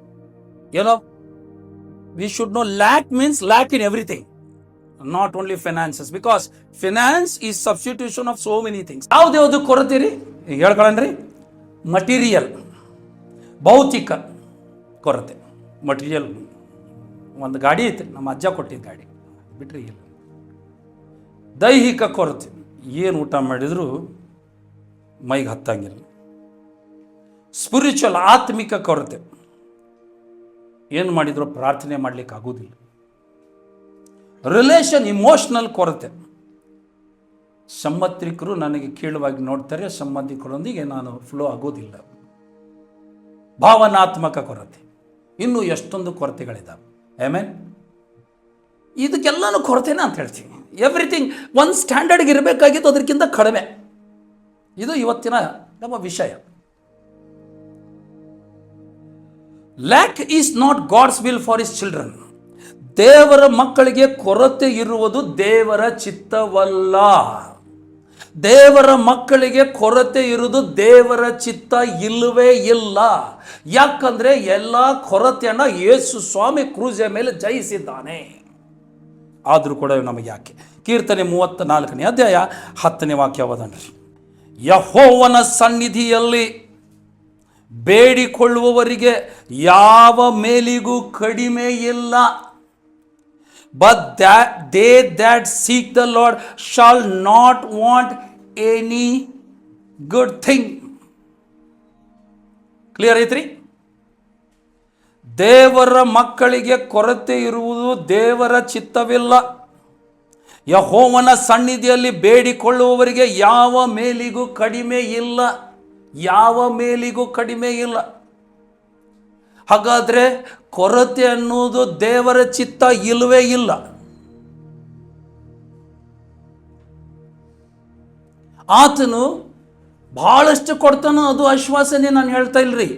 We should know lack means lack in everything, not only finances, because finance is substitution of so many things. ಯಾವ್ದು ಕೊರತೆ ರೀ ಹೇಳ್ಕೊಳ್ಳನ್ರಿ? Material, ಭೌತಿಕ ಕೊರತೆ. Material, ಒಂದು ಗಾಡಿ ಐತೆ, ನಮ್ಮ ಅಜ್ಜ ಕೊಟ್ಟಿದ್ದ ಗಾಡಿ ಬಿಟ್ರಿ ಇಲ್ಲ. ದೈಹಿಕ ಕೊರತೆ, ಏನು ಊಟ ಮಾಡಿದ್ರು ಮೈಗೆ ಹತ್ತಂಗಿಲ್ಲ. ಸ್ಪಿರಿಚುವಲ್, ಆತ್ಮಿಕ ಕೊರತೆ, ಏನು ಮಾಡಿದ್ರು ಪ್ರಾರ್ಥನೆ ಮಾಡ್ಲಿಕ್ಕೆ ಆಗೋದಿಲ್ಲ. ರಿಲೇಷನ್, ಇಮೋಷನಲ್ ಕೊರತೆ. ಸಂಬಂಧಿಕರು ನನಗೆ ಕೀಳವಾಗಿ ನೋಡ್ತಾರೆ, ಸಂಬಂಧಿಕರೊಂದಿಗೆ ನಾನು ಫ್ಲೋ ಆಗೋದಿಲ್ಲ. ಭಾವನಾತ್ಮಕ ಕೊರತೆ, ಇನ್ನೂ ಎಷ್ಟೊಂದು ಕೊರತೆಗಳಿದ್ದಾವೆ. ಆಮೇನ್. ಇದಕ್ಕೆಲ್ಲನೂ ಕೊರತೆನ ಅಂತ ಹೇಳ್ತೀವಿ. ಎವ್ರಿಥಿಂಗ್ ಒಂದು ಸ್ಟ್ಯಾಂಡರ್ಡ್ಗೆ ಇರಬೇಕಾಗಿತ್ತು, ಅದಕ್ಕಿಂತ ಕಡಿಮೆ. ಇದು ಇವತ್ತಿನ ನಮ್ಮ ವಿಷಯ. Lack is not God's will for his children. ದೇವರ ಮಕ್ಕಳಿಗೆ ಕೊರತೆ ಇರುವುದು ದೇವರ ಚಿತ್ತವಲ್ಲ. ದೇವರ ಮಕ್ಕಳಿಗೆ ಕೊರತೆ ಇರುವುದು ದೇವರ ಚಿತ್ತ ಇಲ್ಲವೇ ಇಲ್ಲ. ಯಾಕಂದ್ರೆ ಎಲ್ಲ ಕೊರತೆಯನ್ನ ಯೇಸು ಸ್ವಾಮಿ ಕ್ರೂಜೆ ಮೇಲೆ ಜಯಿಸಿದ್ದಾನೆ. ಆದರೂ ಕೂಡ ನಮಗೆ ಯಾಕೆ? ಕೀರ್ತನೆ 34ನೇ ಅಧ್ಯಾಯ 10ನೇ ವಾಕ್ಯ ಓದನ್ರಿ. ಯೆಹೋವನ ಸನ್ನಿಧಿಯಲ್ಲಿ ಬೇಡಿಕೊಳ್ಳುವವರಿಗೆ ಯಾವ ಮೇಲಿಗೂ ಕಡಿಮೆ ಇಲ್ಲ. But they that seek the Lord shall not want any good thing. Clear ಐತ್ರಿ? ದೇವರ ಮಕ್ಕಳಿಗೆ ಕೊರತೆ ಇರುವುದು ದೇವರ ಚಿತ್ತವಿಲ್ಲ. ಯೆಹೋವನ ಸನ್ನಿಧಿಯಲ್ಲಿ ಬೇಡಿಕೊಳ್ಳುವವರಿಗೆ ಯಾವ ಮೇಲಿಗೂ ಕಡಿಮೆ ಇಲ್ಲ. ಯಾವ ಮೇಲಿಗೂ ಕಡಿಮೆ ಇಲ್ಲ. ಹಾಗಾದ್ರೆ ಕೊರತೆ ಅನ್ನೋದು ದೇವರ ಚಿತ್ತ ಇಲ್ಲವೇ ಇಲ್ಲ. ಆತನು ಬಹಳಷ್ಟು ಕೊಡ್ತಾನೋ ಅದು ಆಶ್ವಾಸನೆ, ನಾನು ಹೇಳ್ತಾ ಇಲ್ರಿ.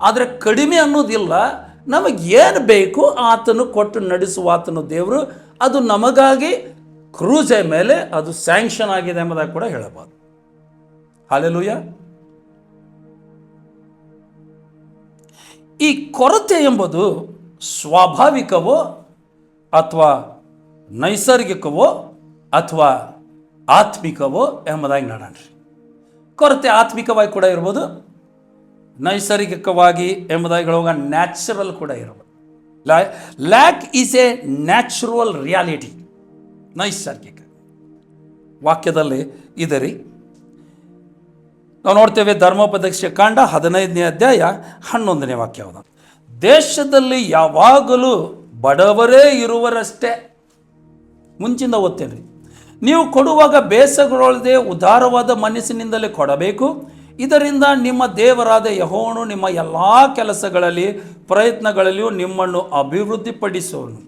ಆದರೆ ಕಡಿಮೆ ಅನ್ನೋದಿಲ್ಲ. ನಮಗೇನು ಬೇಕು ಆತನು ಕೊಟ್ಟು ನಡೆಸುವ ಆತನು ದೇವರು. ಅದು ನಮಗಾಗಿ ಕ್ರೂಜೆ ಮೇಲೆ ಅದು ಸ್ಯಾಂಕ್ಷನ್ ಆಗಿದೆ ಎಂಬುದಾಗಿ ಕೂಡ ಹೇಳಬಹುದು. ಹಲ್ಲೆಲೂಯ. ಈ ಕೊರತೆ ಎಂಬುದು ಸ್ವಾಭಾವಿಕವೋ ಅಥವಾ ನೈಸರ್ಗಿಕವೋ ಅಥವಾ ಆತ್ಮಿಕವೋ ಎಂಬುದಾಗಿ ನೋಡೋಣ. ಕೊರತೆ ಆತ್ಮಿಕವಾಗಿ ಕೂಡ ಇರ್ಬೋದು, ನೈಸರ್ಗಿಕವಾಗಿ ಎಂಬುದಾಗಿ ಹೇಳುವಾಗ ನ್ಯಾಚುರಲ್ ಕೂಡ ಇರ್ಬೋದು. Lac is A natural reality. ನೈಸರ್ಗಿಕ ವಾಕ್ಯದಲ್ಲಿ ಇದೆ ರೀ. ನಾವು ನೋಡ್ತೇವೆ ಧರ್ಮೋಪದೇಶ ಕಾಂಡ 15ನೇ ಅಧ್ಯಾಯ 11ನೇ ವಾಕ್ಯವಾದ, ದೇಶದಲ್ಲಿ ಯಾವಾಗಲೂ ಬಡವರೇ ಇರುವರಷ್ಟೇ. ಮುಂಚಿಂದ ಓದ್ತೇನೆ. ನೀವು ಕೊಡುವಾಗ ಬೇಸರಗೊಳ್ಳದೆ ಉದಾರವಾದ ಮನಸ್ಸಿನಿಂದಲೇ ಕೊಡಬೇಕು. ಇದರಿಂದ ನಿಮ್ಮ ದೇವರಾದ ಯೆಹೋವನು ನಿಮ್ಮ ಎಲ್ಲ ಕೆಲಸಗಳಲ್ಲಿ ಪ್ರಯತ್ನಗಳಲ್ಲಿಯೂ ನಿಮ್ಮನ್ನು ಅಭಿವೃದ್ಧಿಪಡಿಸುವನು.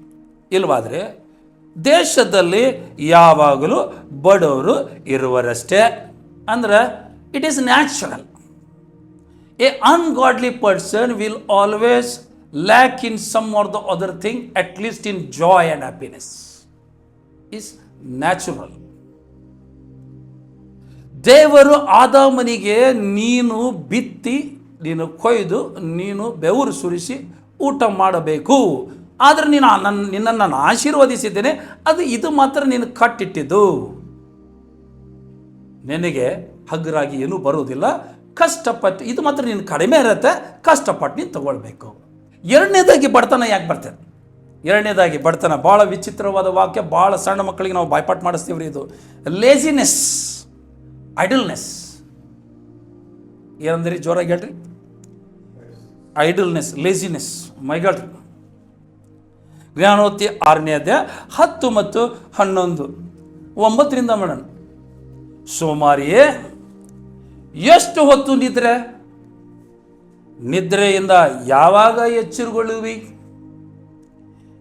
ಇಲ್ವಾದರೆ ದೇಶದಲ್ಲಿ ಯಾವಾಗಲೂ ಬಡವರು ಇರುವರಷ್ಟೇ. ಅಂದ್ರೆ it is natural. A ungodly person will always lack in some or the other thing, at least in joy and happiness. Is natural. ದೇವರು ಆದಾಮನಿಗೆ ನೀನು ಬಿತ್ತಿ, ನೀನು ಕೊಯ್ದು, ನೀನು ಬೆವರು ಸುರಿಸಿ ಊಟ ಮಾಡಬೇಕು. ಆದರೆ ನಿನ್ನನ್ನು ನಾನು ಆಶೀರ್ವದಿಸಿದ್ದೇನೆ, ಇದು ಮಾತ್ರ ನೀನು ಕಟ್ಟಿಟ್ಟಿದ್ದು. ನಿನಗೆ ಹಗುರಾಗಿ ಏನೂ ಬರುವುದಿಲ್ಲ, ಕಷ್ಟಪಟ್ಟು ಇದು ಮಾತ್ರ ನೀನು ಕಡಿಮೆ ಇರುತ್ತೆ, ಕಷ್ಟಪಟ್ಟು ನೀನು ತಗೊಳ್ಬೇಕು. ಎರಡನೇದಾಗಿ ಬಡತನ ಯಾಕೆ ಬರ್ತದೆ? ಎರಡನೇದಾಗಿ ಬಡತನ ಭಾಳ ವಿಚಿತ್ರವಾದ ವಾಕ್ಯ. ಭಾಳ ಸಣ್ಣ ಮಕ್ಕಳಿಗೆ ನಾವು ಬಾಯ್ಪಾಟ್ ಮಾಡಿಸ್ತೀವ್ರಿ. ಇದು ಲೇಜಿನೆಸ್, ಐಡಲ್ನೆಸ್. ಏನಂದ್ರಿ? ಜೋರಾಗಿ ಹೇಳ್ರಿ. ಐಡಲ್ನೆಸ್, ಲೇಜಿನೆಸ್. ಮೈಗಳ್ರಿ. ಜ್ಞಾನೋಕ್ತಿ 6ನೇ ಅಧ್ಯಾಯ 10 ಮತ್ತು 11, 9ರಿಂದ ಮಾಡೋಣ. ಸೋಮಾರಿಯೇ, ಎಷ್ಟು ಹೊತ್ತು ನಿದ್ರೆ? ನಿದ್ರೆಯಿಂದ ಯಾವಾಗ ಎಚ್ಚರಗೊಳ್ಳುವಿ?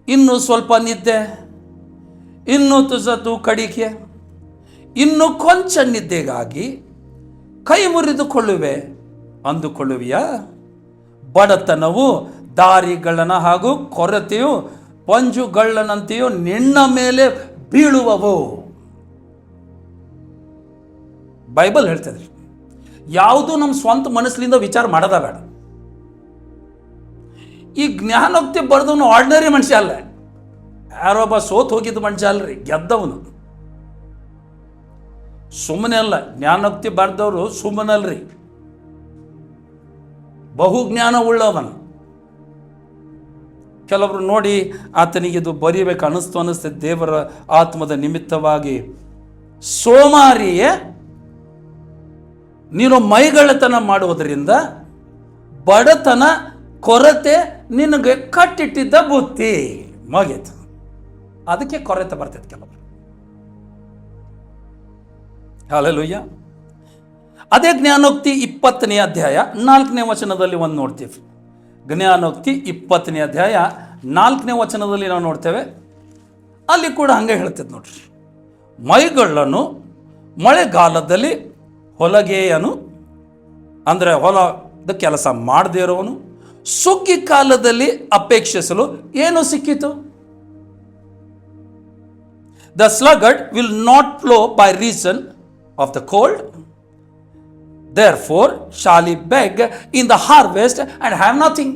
ಇನ್ನು ಸ್ವಲ್ಪ ನಿದ್ದೆ, ಇನ್ನು ತುಸತು ಕಡಿಕೆ, ಇನ್ನು ಕೊಂಚ ನಿದ್ದೆಗಾಗಿ ಕೈ ಮುರಿದುಕೊಳ್ಳುವೆ ಅಂದುಕೊಳ್ಳುವಿಯಾ? ಬಡತನವು ದಾರಿಗಳ್ಳನ ಹಾಗೂ ಕೊರತೆಯು ಪಂಜುಗಳ್ಳನಂತೆಯೂ ನಿನ್ನ ಮೇಲೆ ಬೀಳುವವು. ಬೈಬಲ್ ಹೇಳ್ತದೆ, ಯಾವುದು ನಮ್ಮ ಸ್ವಂತ ಮನಸ್ಸಿನಿಂದ ವಿಚಾರ ಮಾಡೋದ ಬೇಡ. ಈ ಜ್ಞಾನೋಕ್ತಿ ಬರೆದವನು ಆರ್ಡಿನರಿ ಮನುಷ್ಯ ಅಲ್ಲ, ಯಾರೊಬ್ಬ ಸೋತ್ ಹೋಗಿದ್ದ ಮನುಷ್ಯ ಅಲ್ರಿ, ಗೆದ್ದವನು. ಸುಮ್ಮನೆ ಅಲ್ಲ, ಜ್ಞಾನೋಕ್ತಿ ಬರೆದವರು ಸುಮ್ಮನಲ್ರಿ, ಬಹುಜ್ಞಾನ ಉಳ್ಳವನು. ಕೆಲವರು ನೋಡಿ ಆತನಿಗೆ ಇದು ಬರೀಬೇಕು ಅನಿಸ್ತದೆ ದೇವರ ಆತ್ಮದ ನಿಮಿತ್ತವಾಗಿ. ಸೋಮಾರಿಯೇ, ನೀನು ಮೈಗಳ್ಳತನ ಮಾಡುವುದರಿಂದ ಬಡತನ ಕೊರತೆ ನಿನಗೆ ಕಟ್ಟಿಟ್ಟಿದ್ದ ಬುತ್ತಿ ಮುಗೀತು. ಅದಕ್ಕೆ ಕೊರತೆ ಬರ್ತೈತೆ ಕೆಲವರು. ಹಲ್ಲೆಲೂಯಾ. ಅದೇ ಜ್ಞಾನೋಕ್ತಿ 20ನೇ ಅಧ್ಯಾಯ 4ನೇ ವಚನದಲ್ಲಿ ಒಂದು ನೋಡ್ತೀವಿ. ಜ್ಞಾನೋಕ್ತಿ 20ನೇ ಅಧ್ಯಾಯ 4ನೇ ವಚನದಲ್ಲಿ ನಾವು ನೋಡ್ತೇವೆ. ಅಲ್ಲಿ ಕೂಡ ಹಂಗೆ ಹೇಳ್ತದೆ ನೋಡ್ರಿ. ಮೈಗಳ್ಳನು ಮಳೆಗಾಲದಲ್ಲಿ ಹೊಲಗೇಯನು, ಅಂದರೆ ಹೊಲದ ಕೆಲಸ ಮಾಡದೇ ಇರೋವನು, ಸುಗ್ಗಿ ಕಾಲದಲ್ಲಿ ಅಪೇಕ್ಷಿಸಲು ಏನು ಸಿಕ್ಕಿತು? The sluggard will not plow by reason of the cold. Therefore shall he beg in the harvest and have nothing.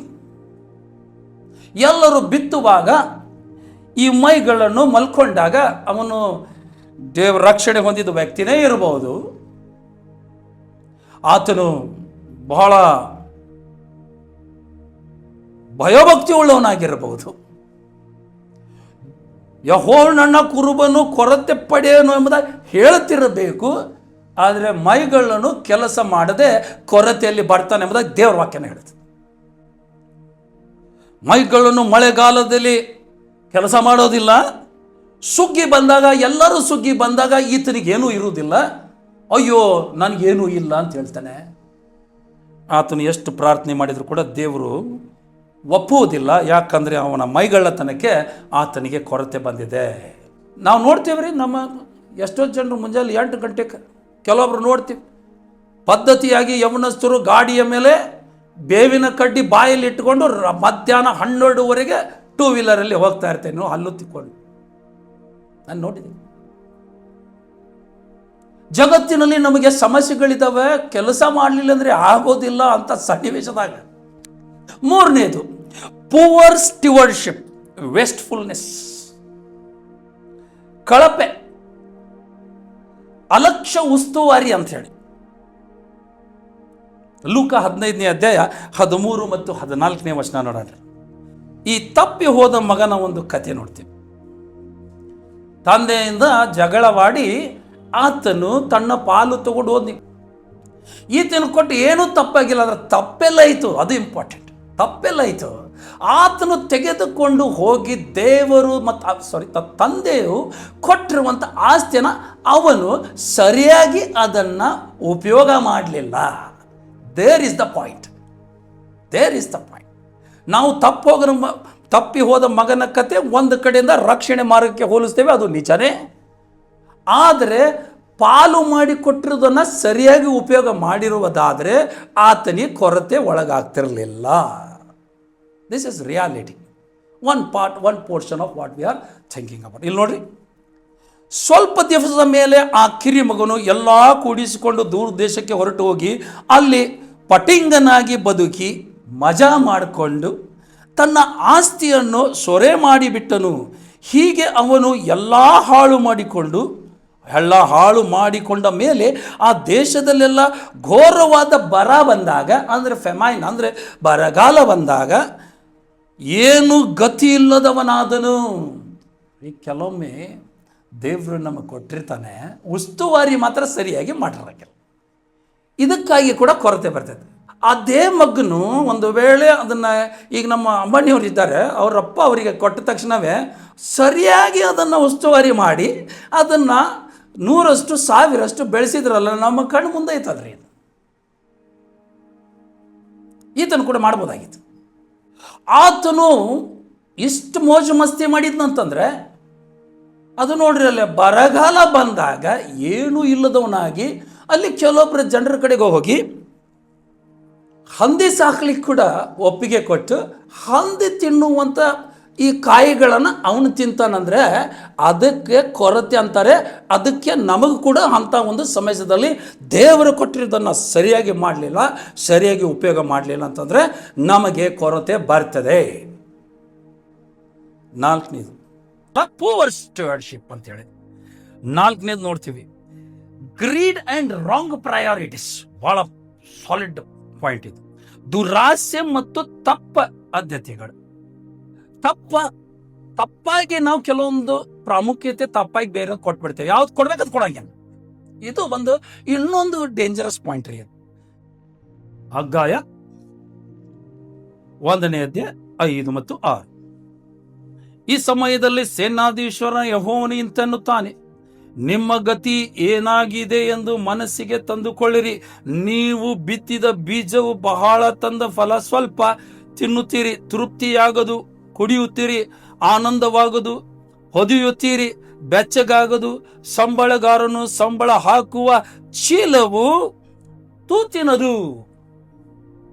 ಎಲ್ಲರೂ ಬಿತ್ತುವಾಗ ಈ ಮೈಗಳನ್ನು ಮಲ್ಕೊಂಡಾಗ ಅವನು ದೇವರ ರಕ್ಷಣೆ ಹೊಂದಿದ ವ್ಯಕ್ತಿನೇ ಇರಬಹುದು. ಆತನು ಬಹಳ ಭಯಭಕ್ತಿ ಉಳ್ಳವನಾಗಿರಬಹುದು. ಯೆಹೋವನು ನನ್ನ ಕುರುಬನು, ಕೊರತೆ ಪಡೆಯನು ಎಂಬುದಾಗಿ ಹೇಳುತ್ತಿರಬೇಕು. ಆದರೆ ಮೈಗಳನ್ನು ಕೆಲಸ ಮಾಡದೆ ಕೊರತೆಯಲ್ಲಿ ಬರ್ತಾನೆ ಎಂಬುದಾಗಿ ದೇವರ ವಾಕ್ಯನ ಹೇಳುತ್ತೆ. ಮೈಗಳನ್ನು ಮಳೆಗಾಲದಲ್ಲಿ ಕೆಲಸ ಮಾಡೋದಿಲ್ಲ. ಸುಗ್ಗಿ ಬಂದಾಗ, ಎಲ್ಲರೂ ಸುಗ್ಗಿ ಬಂದಾಗ ಈತನಿಗೇನೂ ಇರುವುದಿಲ್ಲ. ಅಯ್ಯೋ ನನಗೇನೂ ಇಲ್ಲ ಅಂತ ಹೇಳ್ತಾನೆ. ಆತನು ಎಷ್ಟು ಪ್ರಾರ್ಥನೆ ಮಾಡಿದರೂ ಕೂಡ ದೇವರು ಒಪ್ಪುವುದಿಲ್ಲ. ಯಾಕಂದರೆ ಅವನ ಮೈಗಳ್ಳತನಕ್ಕೆ ಆತನಿಗೆ ಕೊರತೆ ಬಂದಿದೆ. ನಾವು ನೋಡ್ತೀವಿ ರೀ, ನಮ್ಮ ಎಷ್ಟೋ ಜನರು ಮುಂಜಾನೆ 8 ಗಂಟೆಗೆ, ಕೆಲವೊಬ್ರು ನೋಡ್ತೀವಿ ಪದ್ಧತಿಯಾಗಿ ಯೌವನಸ್ಥರು ಗಾಡಿಯ ಮೇಲೆ ಬೇವಿನ ಕಡ್ಡಿ ಬಾಯಲ್ಲಿ ಇಟ್ಟುಕೊಂಡು ಮಧ್ಯಾಹ್ನ 12ವರೆಗೆ 2 ವೀಲರಲ್ಲಿ ಹೋಗ್ತಾ ಇರ್ತೇನೆ, ನೀವು ಹಲ್ಲು ತಿಕ್ಕೊಂಡು. ನಾನು ನೋಡಿದ್ದೀನಿ. ಜಗತ್ತಿನಲ್ಲಿ ನಮಗೆ ಸಮಸ್ಯೆಗಳಿದ್ದಾವೆ, ಕೆಲಸ ಮಾಡಲಿಲ್ಲ ಅಂದರೆ ಆಗೋದಿಲ್ಲ ಅಂತ ಸನ್ನಿವೇಶದಾಗ. 3ನೇದು ಪೂವರ್ ಸ್ಟಿವರ್ಡ್ಶಿಪ್, ವೇಸ್ಟ್ಫುಲ್ನೆಸ್, ಕಳಪೆ, ಅಲಕ್ಷ್ಯ ಉಸ್ತುವಾರಿ ಅಂತ ಹೇಳಿ. ಲೂಕ 15ನೇ ಅಧ್ಯಾಯ 13 ಮತ್ತು 14ನೇ ವಚನ ನೋಡೋಣ. ಈ ತಪ್ಪಿ ಹೋದ ಮಗನ ಒಂದು ಕಥೆ ನೋಡ್ತೀವಿ. ತಂದೆಯಿಂದ ಜಗಳವಾಡಿ ಆತನು ತನ್ನ ಪಾಲು ತಗೊಂಡು ಹೋದ್ನಿ. ಈತನ ಕೊಟ್ಟು ಏನೂ ತಪ್ಪಾಗಿಲ್ಲ, ಅದರ ತಪ್ಪೆಲ್ಲ ಆಯಿತು. ಅದು ಇಂಪಾರ್ಟೆಂಟ್. ತಪ್ಪೆಲ್ಲ ಆಯಿತು. ಆತನು ತೆಗೆದುಕೊಂಡು ಹೋಗಿ ದೇವರು ಮತ್ತು ತಂದೆಯು ಕೊಟ್ಟಿರುವಂಥ ಆಸ್ತಿಯನ್ನು ಅವನು ಸರಿಯಾಗಿ ಅದನ್ನು ಉಪಯೋಗ ಮಾಡಲಿಲ್ಲ. There is the point. ನಾವು ತಪ್ಪಿ ಹೋದ ಮಗನ ಕತೆ ಒಂದು ಕಡೆಯಿಂದ ರಕ್ಷಣೆ ಮಾರ್ಗಕ್ಕೆ ಹೋಲಿಸ್ತೇವೆ, ಅದು ನಿಜನೇ. ಆದರೆ ಪಾಲು ಮಾಡಿ ಕೊಟ್ಟಿರೋದನ್ನು ಸರಿಯಾಗಿ ಉಪಯೋಗ ಮಾಡಿರುವುದಾದರೆ ಆತನಿಗೆ ಕೊರತೆ ಒಳಗಾಗ್ತಿರಲಿಲ್ಲ. This is reality. One portion of what we are thinking about. ಇಲ್ಲಿ ನೋಡ್ರಿ, ಸ್ವಲ್ಪ ದಿವಸದ ಮೇಲೆ ಆ ಕಿರಿ ಮಗನು ಎಲ್ಲ ಕೂಡಿಸಿಕೊಂಡು ದೂರ ದೇಶಕ್ಕೆ ಹೊರಟು ಹೋಗಿ ಅಲ್ಲಿ ಪಟಿಂಗನಾಗಿ ಬದುಕಿ ಮಜಾ ಮಾಡಿಕೊಂಡು ತನ್ನ ಆಸ್ತಿಯನ್ನು ಸೊರೆ ಮಾಡಿಬಿಟ್ಟನು. ಹೀಗೆ ಅವನು ಎಲ್ಲ ಹಾಳು ಮಾಡಿಕೊಂಡ ಮೇಲೆ ಆ ದೇಶದಲ್ಲೆಲ್ಲ ಘೋರವಾದ ಬರ ಬಂದಾಗ, ಅಂದರೆ ಫೆಮೈನ್, ಅಂದರೆ ಬರಗಾಲ ಬಂದಾಗ ಏನು ಗತಿ ಇಲ್ಲದವನಾದನು. ಕೆಲವೊಮ್ಮೆ ದೇವರು ನಮಗೆ ಕೊಟ್ಟಿರ್ತಾನೆ, ಉಸ್ತುವಾರಿ ಮಾತ್ರ ಸರಿಯಾಗಿ ಮಾಡಿರಕ್ಕಿಲ್ಲ. ಇದಕ್ಕಾಗಿ ಕೂಡ ಕೊರತೆ ಬರ್ತೈತೆ. ಅದೇ ಮಗನು ಒಂದು ವೇಳೆ ಅದನ್ನು, ಈಗ ನಮ್ಮ ಅಂಬಾಣಿಯವರು ಇದ್ದಾರೆ, ಅವರಪ್ಪ ಅವರಿಗೆ ಕೊಟ್ಟ ತಕ್ಷಣವೇ ಸರಿಯಾಗಿ ಅದನ್ನು ಉಸ್ತುವಾರಿ ಮಾಡಿ ಅದನ್ನು 100ರಷ್ಟು 1000ರಷ್ಟು ಬೆಳೆಸಿದ್ರಲ್ಲ, ನಮ್ಮ ಕಣ್ಣು ಮುಂದೆ ಐತಲ್ರಿ. ಈತನು ಕೂಡ ಮಾಡ್ಬೋದಾಗಿತ್ತು. ಆತನು ಇಷ್ಟು ಮೋಜು ಮಸ್ತಿ ಮಾಡಿದ್ನಂತಂದ್ರೆ, ಅದು ನೋಡ್ರಿ, ಅಲ್ಲೇ ಬರಗಾಲ ಬಂದಾಗ ಏನೂ ಇಲ್ಲದವನಾಗಿ ಅಲ್ಲಿ ಕೆಲವೊಬ್ಬರ ಜನರ ಕಡೆಗೆ ಹೋಗಿ ಹಂದಿ ಸಾಕ್ಲಿಕ್ಕೆ ಕೂಡ ಒಪ್ಪಿಗೆ ಕೊಟ್ಟು ಹಂದಿ ತಿನ್ನುವಂಥ ಈ ಕಾಯಿಗಳನ್ನು ಅವನು ತಿಂತಾನಂದ್ರೆ ಅದಕ್ಕೆ ಕೊರತೆ ಅಂತಾರೆ. ಅದಕ್ಕೆ ನಮಗೆ ಕೂಡ ಅಂಥ ಒಂದು ಸಮಯದಲ್ಲಿ ದೇವರು ಕೊಟ್ಟಿರೋದನ್ನು ಸರಿಯಾಗಿ ಮಾಡಲಿಲ್ಲ, ಸರಿಯಾಗಿ ಉಪಯೋಗ ಮಾಡಲಿಲ್ಲ ಅಂತಂದರೆ ನಮಗೆ ಕೊರತೆ ಬರ್ತದೆ. 4ನೇದು ಪೂವರ್ ಸ್ಟುವರ್ಡ್ಶಿಪ್ ಅಂತೇಳಿ. 4ನೇದು ನೋಡ್ತೀವಿ, ಗ್ರೀಡ್ ಆ್ಯಂಡ್ ರಾಂಗ್ ಪ್ರಯಾರಿಟೀಸ್. ಭಾಳ ಸಾಲಿಡ್ ಪಾಯಿಂಟ್ ಇದು. ದುರಾಸೆ ಮತ್ತು ತಪ್ಪ ಆದ್ಯತೆಗಳು. ತಪ್ಪಾಗಿ ನಾವು ಕೆಲವೊಂದು ಪ್ರಾಮುಖ್ಯತೆ ತಪ್ಪಾಗಿ ಬೇರೆ ಕೊಟ್ಬಿಡ್ತೇವೆ. ಯಾವ್ದು ಕೊಡ್ಬೇಕಂತ ಕೊಡಂಗಿಲ್ಲ. ಇದು ಒಂದು ಇನ್ನೊಂದು ಡೇಂಜರಸ್ ಪಾಯಿಂಟ್ ರೀ. ಹಗ್ಗಾಯ 1ನೇ ಅಧ್ಯಾಯ 5 ಮತ್ತು 6. ಈ ಸಮಯದಲ್ಲಿ ಸೇನಾಧೀಶ್ವರ ಯೆಹೋವನು ಇಂತೆನ್ನುತ್ತಾನೆ, ನಿಮ್ಮ ಗತಿ ಏನಾಗಿದೆ ಎಂದು ಮನಸ್ಸಿಗೆ ತಂದುಕೊಳ್ಳಿರಿ. ನೀವು ಬಿತ್ತಿದ ಬೀಜವು ಬಹಳ, ತಂದ ಫಲ ಸ್ವಲ್ಪ. ತಿನ್ನುತ್ತೀರಿ, ತೃಪ್ತಿಯಾಗದು. ಕುಡಿಯುತ್ತೀರಿ, ಆನಂದವಾಗದು. ಹೊದಿಯುತ್ತೀರಿ, ಬೆಚ್ಚಗಾಗದು. ಸಂಬಳಗಾರನು ಸಂಬಳ ಹಾಕುವ ಚೀಲವು ತೂತಿನದು.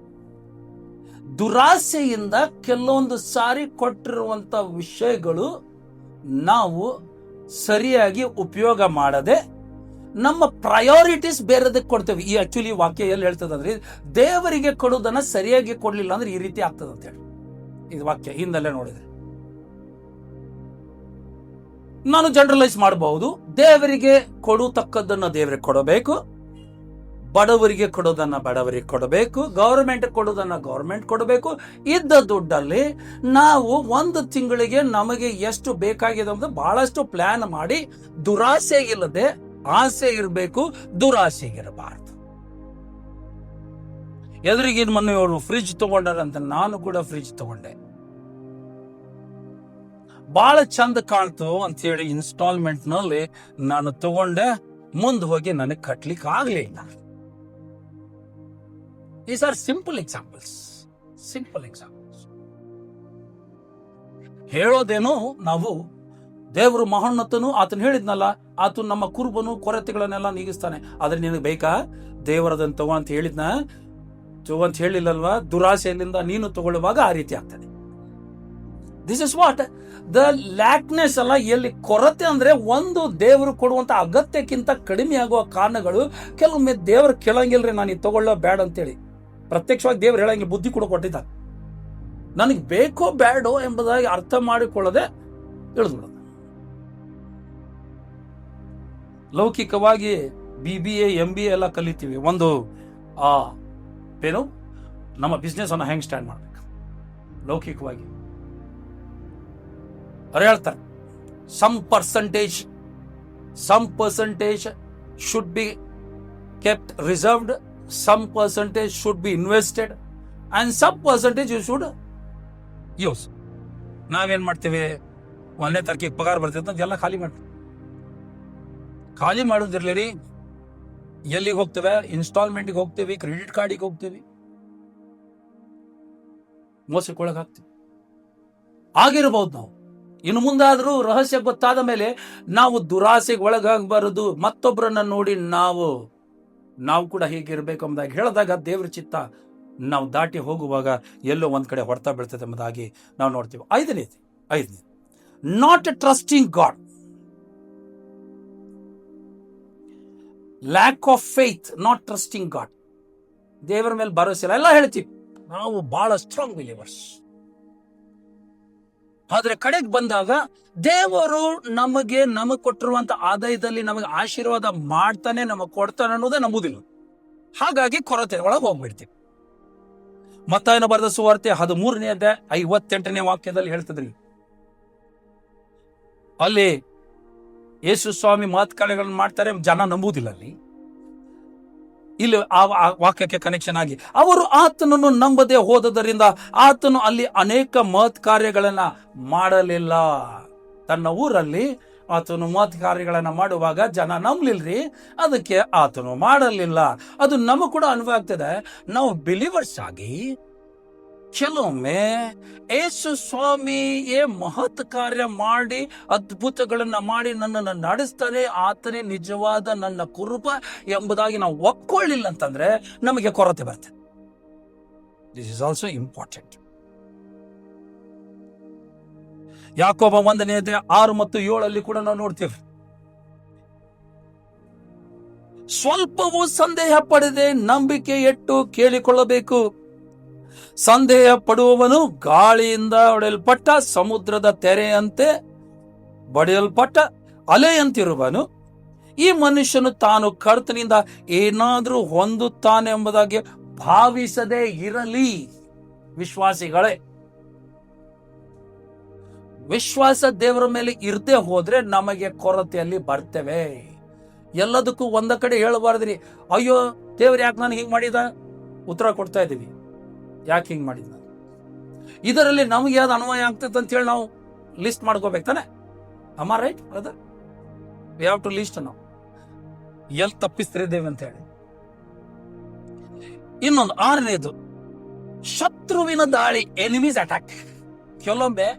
ದುರಾಸೆಯಿಂದ ಕೆಲವೊಂದು ಸಾರಿ ಕೊಟ್ಟಿರುವಂತ ವಿಷಯಗಳು ನಾವು ಸರಿಯಾಗಿ ಉಪಯೋಗ ಮಾಡದೆ ನಮ್ಮ ಪ್ರಯಾರಿಟೀಸ್ ಬೇರೆದಕ್ಕೆ ಕೊಡ್ತೇವೆ. ಈ ಆಕ್ಚುಲಿ ವಾಕ್ಯ ಎಲ್ಲಿ ಹೇಳ್ತದಂದ್ರೆ, ದೇವರಿಗೆ ಕೊಡೋದನ್ನ ಸರಿಯಾಗಿ ಕೊಡ್ಲಿಲ್ಲ ಅಂದ್ರೆ ಈ ರೀತಿ ಆಗ್ತದೆ ಅಂತ ಹೇಳಿ ಇದು ವಾಕ್ಯ ಹಿಂದಲ್ಲೇ ನೋಡಿದ್ರೆ. ನಾನು ಜನರಲೈಸ್ ಮಾಡಬಹುದು. ದೇವರಿಗೆ ಕೊಡತಕ್ಕದ್ದನ್ನ ದೇವರಿಗೆ ಕೊಡಬೇಕು, ಬಡವರಿಗೆ ಕೊಡೋದನ್ನ ಬಡವರಿಗೆ ಕೊಡಬೇಕು, ಗೌರ್ಮೆಂಟ್ ಕೊಡೋದನ್ನ ಗೌರ್ಮೆಂಟ್ ಕೊಡಬೇಕು. ಇದ್ದ ದುಡ್ಡಲ್ಲಿ ನಾವು 1 ತಿಂಗಳಿಗೆ ನಮಗೆ ಎಷ್ಟು ಬೇಕಾಗಿದೆ ಅಂತ ಬಹಳಷ್ಟು ಪ್ಲಾನ್ ಮಾಡಿ, ದುರಾಸೆ ಇಲ್ಲದೆ ಆಸೆ ಇರಬೇಕು, ದುರಾಸೆಗಿರಬಾರ್ದು. ಎದುರಿಗೆ ಮೊನ್ನೆ ಅವರು ಫ್ರಿಜ್ ತಗೊಂಡಾರಂತ, ನಾನು ಕೂಡ ಫ್ರಿಜ್ ತಗೊಂಡೆ. ಬಹಳ ಚಂದ ಕಾಣ್ತು ಅಂತ ಹೇಳಿ ಇನ್ಸ್ಟಾಲ್ಮೆಂಟ್ ನಲ್ಲಿ ನಾನು ತಗೊಂಡೆ. ಮುಂದೆ ಹೋಗಿ ನನಗೆ ಕಟ್ಲಿಕ್ಕೆ ಆಗ್ಲಿಲ್ಲ. These are simple examples. ಹೇಳೋದೇನು, ನಾವು ದೇವರು ಮಹೋನ್ನತನು, ಆತನು ಹೇಳಿದ್ನಲ್ಲ, ಆತನು ನಮ್ಮ ಕುರುಬನು, ಕೊರತೆಗಳನ್ನೆಲ್ಲ ನೀಗಿಸ್ತಾನೆ. ಆದ್ರೆ ನಿನಗೆ ಬೇಕಾ ದೇವರದನ್ನು ತಗೋ ಅಂತ ಹೇಳಿದ್ನ? ತಗೋ ಅಂತ ಹೇಳಿಲ್ಲಲ್ವಾ? ದುರಾಸೆಯಲ್ಲಿಂದ ನೀನು ತಗೊಳ್ಳುವಾಗ ಆ ರೀತಿ ಆಗ್ತದೆ. ದಿಸ್ ಇಸ್ ವಾಟ್ ದ ಲ್ಯಾಕ್ನೆಸ್ ಅಲ್ಲ. ಎಲ್ಲಿ ಕೊರತೆ ಅಂದ್ರೆ, ಒಂದು ದೇವರು ಕೊಡುವಂತ ಅಗತ್ಯಕ್ಕಿಂತ ಕಡಿಮೆ ಆಗುವ ಕಾರಣಗಳು. ಕೆಲವೊಮ್ಮೆ ದೇವರು ಕೇಳಂಗಿಲ್ರಿ, ನಾನು ಇದು ತಗೊಳ್ಳೋ ಬ್ಯಾಡ ಅಂತೇಳಿ. ಪ್ರತ್ಯಕ್ಷವಾಗಿ ದೇವ್ರು ಹೇಳಂಗೆ ಬುದ್ಧಿ ಕೂಡ ಕೊಟ್ಟಿದ್ದ. ನನಗೆ ಬೇಕೋ ಬ್ಯಾಡೋ ಎಂಬುದಾಗಿ ಅರ್ಥ ಮಾಡಿಕೊಳ್ಳದೆ ತಿಳಿದ್ಬಿಡೋದು. ಲೌಕಿಕವಾಗಿ BBA MBA ಎಲ್ಲ ಕಲಿತೀವಿ. ಒಂದು ಏನು ನಮ್ಮ ಬಿಸ್ನೆಸ್ ಅನ್ನ ಹೆಂಗ್ ಸ್ಟ್ಯಾಂಡ್ ಮಾಡ್ಬೇಕು ಲೌಕಿಕವಾಗಿ ಅವ್ರು ಹೇಳ್ತಾರೆ. Some percentage should be kept reserved, some percentage should be invested, and some percentage you should use. ನಾವೇನ್ ಮಾಡ್ತೇವೆ, 1ನೇ ತಾರೀಕಿಗೆ ಪಗಾರ ಬರ್ತೈತೆ ಅಂತ ಎಲ್ಲ ಖಾಲಿ ಮಾಡೋದಿರ್ಲಿ. ಎಲ್ಲಿಗೆ ಹೋಗ್ತೇವೆ? ಇನ್ಸ್ಟಾಲ್ಮೆಂಟ್ಗೆ ಹೋಗ್ತೇವೆ, ಕ್ರೆಡಿಟ್ ಕಾರ್ಡಿಗೆ ಹೋಗ್ತೇವೆ, ಮೋಸಕ್ಕೊಳಗೆ ಹಾಕ್ತೇವೆ. ಆಗಿರಬಹುದು. ನಾವು ಇನ್ನು ಮುಂದಾದ್ರೂ ರಹಸ್ಯ ಗೊತ್ತಾದ ಮೇಲೆ ನಾವು ದುರಾಸೆಗೆ ಒಳಗಾಗಬಾರದು. ಮತ್ತೊಬ್ಬರನ್ನ ನೋಡಿ ನಾವು ಕೂಡ ಹೀಗಿರ್ಬೇಕು ಎಂಬುದಾಗಿ ಹೇಳಿದಾಗ ದೇವ್ರ ಚಿತ್ತ ನಾವು ದಾಟಿ ಹೋಗುವಾಗ ಎಲ್ಲೋ ಒಂದ್ ಕಡೆ ಹೊಡ್ತಾ ಬೀಳ್ತದೆ ಎಂಬುದಾಗಿ ನಾವು ನೋಡ್ತೀವಿ. 5ನೇದು not trusting God. Lack of faith, not trusting God. ದೇವರ ಮೇಲೆ ಭರವಸೆ ಇಲ್ಲ. ಎಲ್ಲ ಹೇಳ್ತೀವಿ ನಾವು ಬಹಳ ಸ್ಟ್ರಾಂಗ್ ಬಿಲೀವರ್ಸ್. ಆದ್ರೆ ಕಡೆಗೆ ಬಂದಾಗ ದೇವರು ನಮಗೆ ಕೊಟ್ಟಿರುವಂತ ಆದಾಯದಲ್ಲಿ ನಮಗೆ ಆಶೀರ್ವಾದ ಮಾಡ್ತಾನೆ, ನಮಗೆ ಕೊಡ್ತಾನೆ ಅನ್ನೋದೇ ನಂಬುದಿಲ್ಲ. ಹಾಗಾಗಿ ಕೊರತೆ ಒಳಗೆ ಹೋಗ್ಬಿಡ್ತೀವಿ. ಮತ್ತಾಯನ ಬರೆದ ಸುವಾರ್ತೆ 13ನೇ ಅಧ್ಯಾಯ 58ನೇ ವಾಕ್ಯದಲ್ಲಿ ಹೇಳ್ತದ್ರಿ, ಅಲ್ಲಿ ಯೇಸು ಸ್ವಾಮಿ ಮಹತ್ಕಾರ್ಯಗಳನ್ನು ಮಾಡ್ತಾರೆ, ಜನ ನಂಬುವುದಿಲ್ಲ. ಇಲ್ಲಿ ಆ ವಾಕ್ಯಕ್ಕೆ ಕನೆಕ್ಷನ್ ಆಗಿ ಅವರು ಆತನನ್ನು ನಂಬದೆ ಹೋದದರಿಂದ ಆತನು ಅಲ್ಲಿ ಅನೇಕ ಮಹತ್ ಕಾರ್ಯಗಳನ್ನ ಮಾಡಲಿಲ್ಲ. ತನ್ನ ಊರಲ್ಲಿ ಆತನು ಮಹತ್ ಕಾರ್ಯಗಳನ್ನ ಮಾಡುವಾಗ ಜನ ನಂಬಲಿಲ್ರಿ, ಅದಕ್ಕೆ ಆತನು ಮಾಡಲಿಲ್ಲ. ಅದು ನಮಗೂ ಕೂಡ ಅನುಭವ ಆಗ್ತದೆ. ನಾವು ಬಿಲೀವರ್ಸ್ ಆಗಿ ಕೆಲವೊಮ್ಮೆ ಯೇಸು ಸ್ವಾಮಿಯೇ ಮಹತ್ ಕಾರ್ಯ ಮಾಡಿ ಅದ್ಭುತಗಳನ್ನ ಮಾಡಿ ನನ್ನನ್ನು ನಡೆಸ್ತಾನೆ, ಆತನೇ ನಿಜವಾದ ನನ್ನ ಕುರುಬ ಎಂಬುದಾಗಿ ನಾವು ಒಪ್ಕೊಳ್ಳಿಲ್ಲ ಅಂತಂದ್ರೆ ನಮಗೆ ಕೊರತೆ ಬರ್ತದೆ. This is also important. ಯಾಕೋಬ 1ನೇ ಅಧ್ಯಾಯ 6 ಮತ್ತು 7 ಕೂಡ ನಾವು ನೋಡ್ತೇವೆ. ಸ್ವಲ್ಪವೂ ಸಂದೇಹ ಪಡದೆ ನಂಬಿಕೆ ಇಟ್ಟು ಕೇಳಿಕೊಳ್ಳಬೇಕು. ಸಂದೇಹ ಪಡುವವನು ಗಾಳಿಯಿಂದ ಹೊಡೆಯಲ್ಪಟ್ಟ ಸಮುದ್ರದ ತೆರೆಯಂತೆ ಬಡಿಯಲ್ಪಟ್ಟ ಅಲೆಯಂತಿರುವನು. ಈ ಮನುಷ್ಯನು ತಾನು ಕರ್ತನಿಂದ ಏನಾದರೂ ಹೊಂದುತ್ತಾನೆ ಎಂಬುದಾಗಿ ಭಾವಿಸದೇ ಇರಲಿ. ವಿಶ್ವಾಸಿಗಳೇ, ವಿಶ್ವಾಸ ದೇವರ ಮೇಲೆ ಇರದೆ ಹೋದ್ರೆ ನಮಗೆ ಕೊರತೆಯಲ್ಲಿ ಬರ್ತೇವೆ. ಎಲ್ಲದಕ್ಕೂ ಒಂದ ಕಡೆ ಹೇಳಬಾರ್ದ್ರಿ, ಅಯ್ಯೋ ದೇವ್ರು ಯಾಕೆ ನಾನು ಹಿಂಗ್ ಮಾಡಿದ, ಉತ್ತರ ಕೊಡ್ತಾ ಇದ್ದೀವಿ ಯಾಕೆ ಹಿಂಗ್ ಮಾಡಿದ, ಇದರಲ್ಲಿ ನಮ್ಗೆ ಯಾವ್ದು ಅನ್ವಯ ಆಗ್ತೈತೆ ಅಂತ ಹೇಳಿ ನಾವು ಲಿಸ್ಟ್ ಮಾಡ್ಕೋಬೇಕು ತಾನೆ. ಅಮ್ಮ right brother? We have to list. ನಾವು ಎಲ್ಲಿ ತಪ್ಪಿಸ್ತಿದ್ದೇವೆ ಅಂತ ಹೇಳಿ. ಇನ್ನೊಂದು 6ನೇದು, ಶತ್ರುವಿನ ದಾಳಿ, ಎನಿಮೀಸ್ ಅಟ್ಯಾಕ್. ಕೆಲವೊಮ್ಮೆ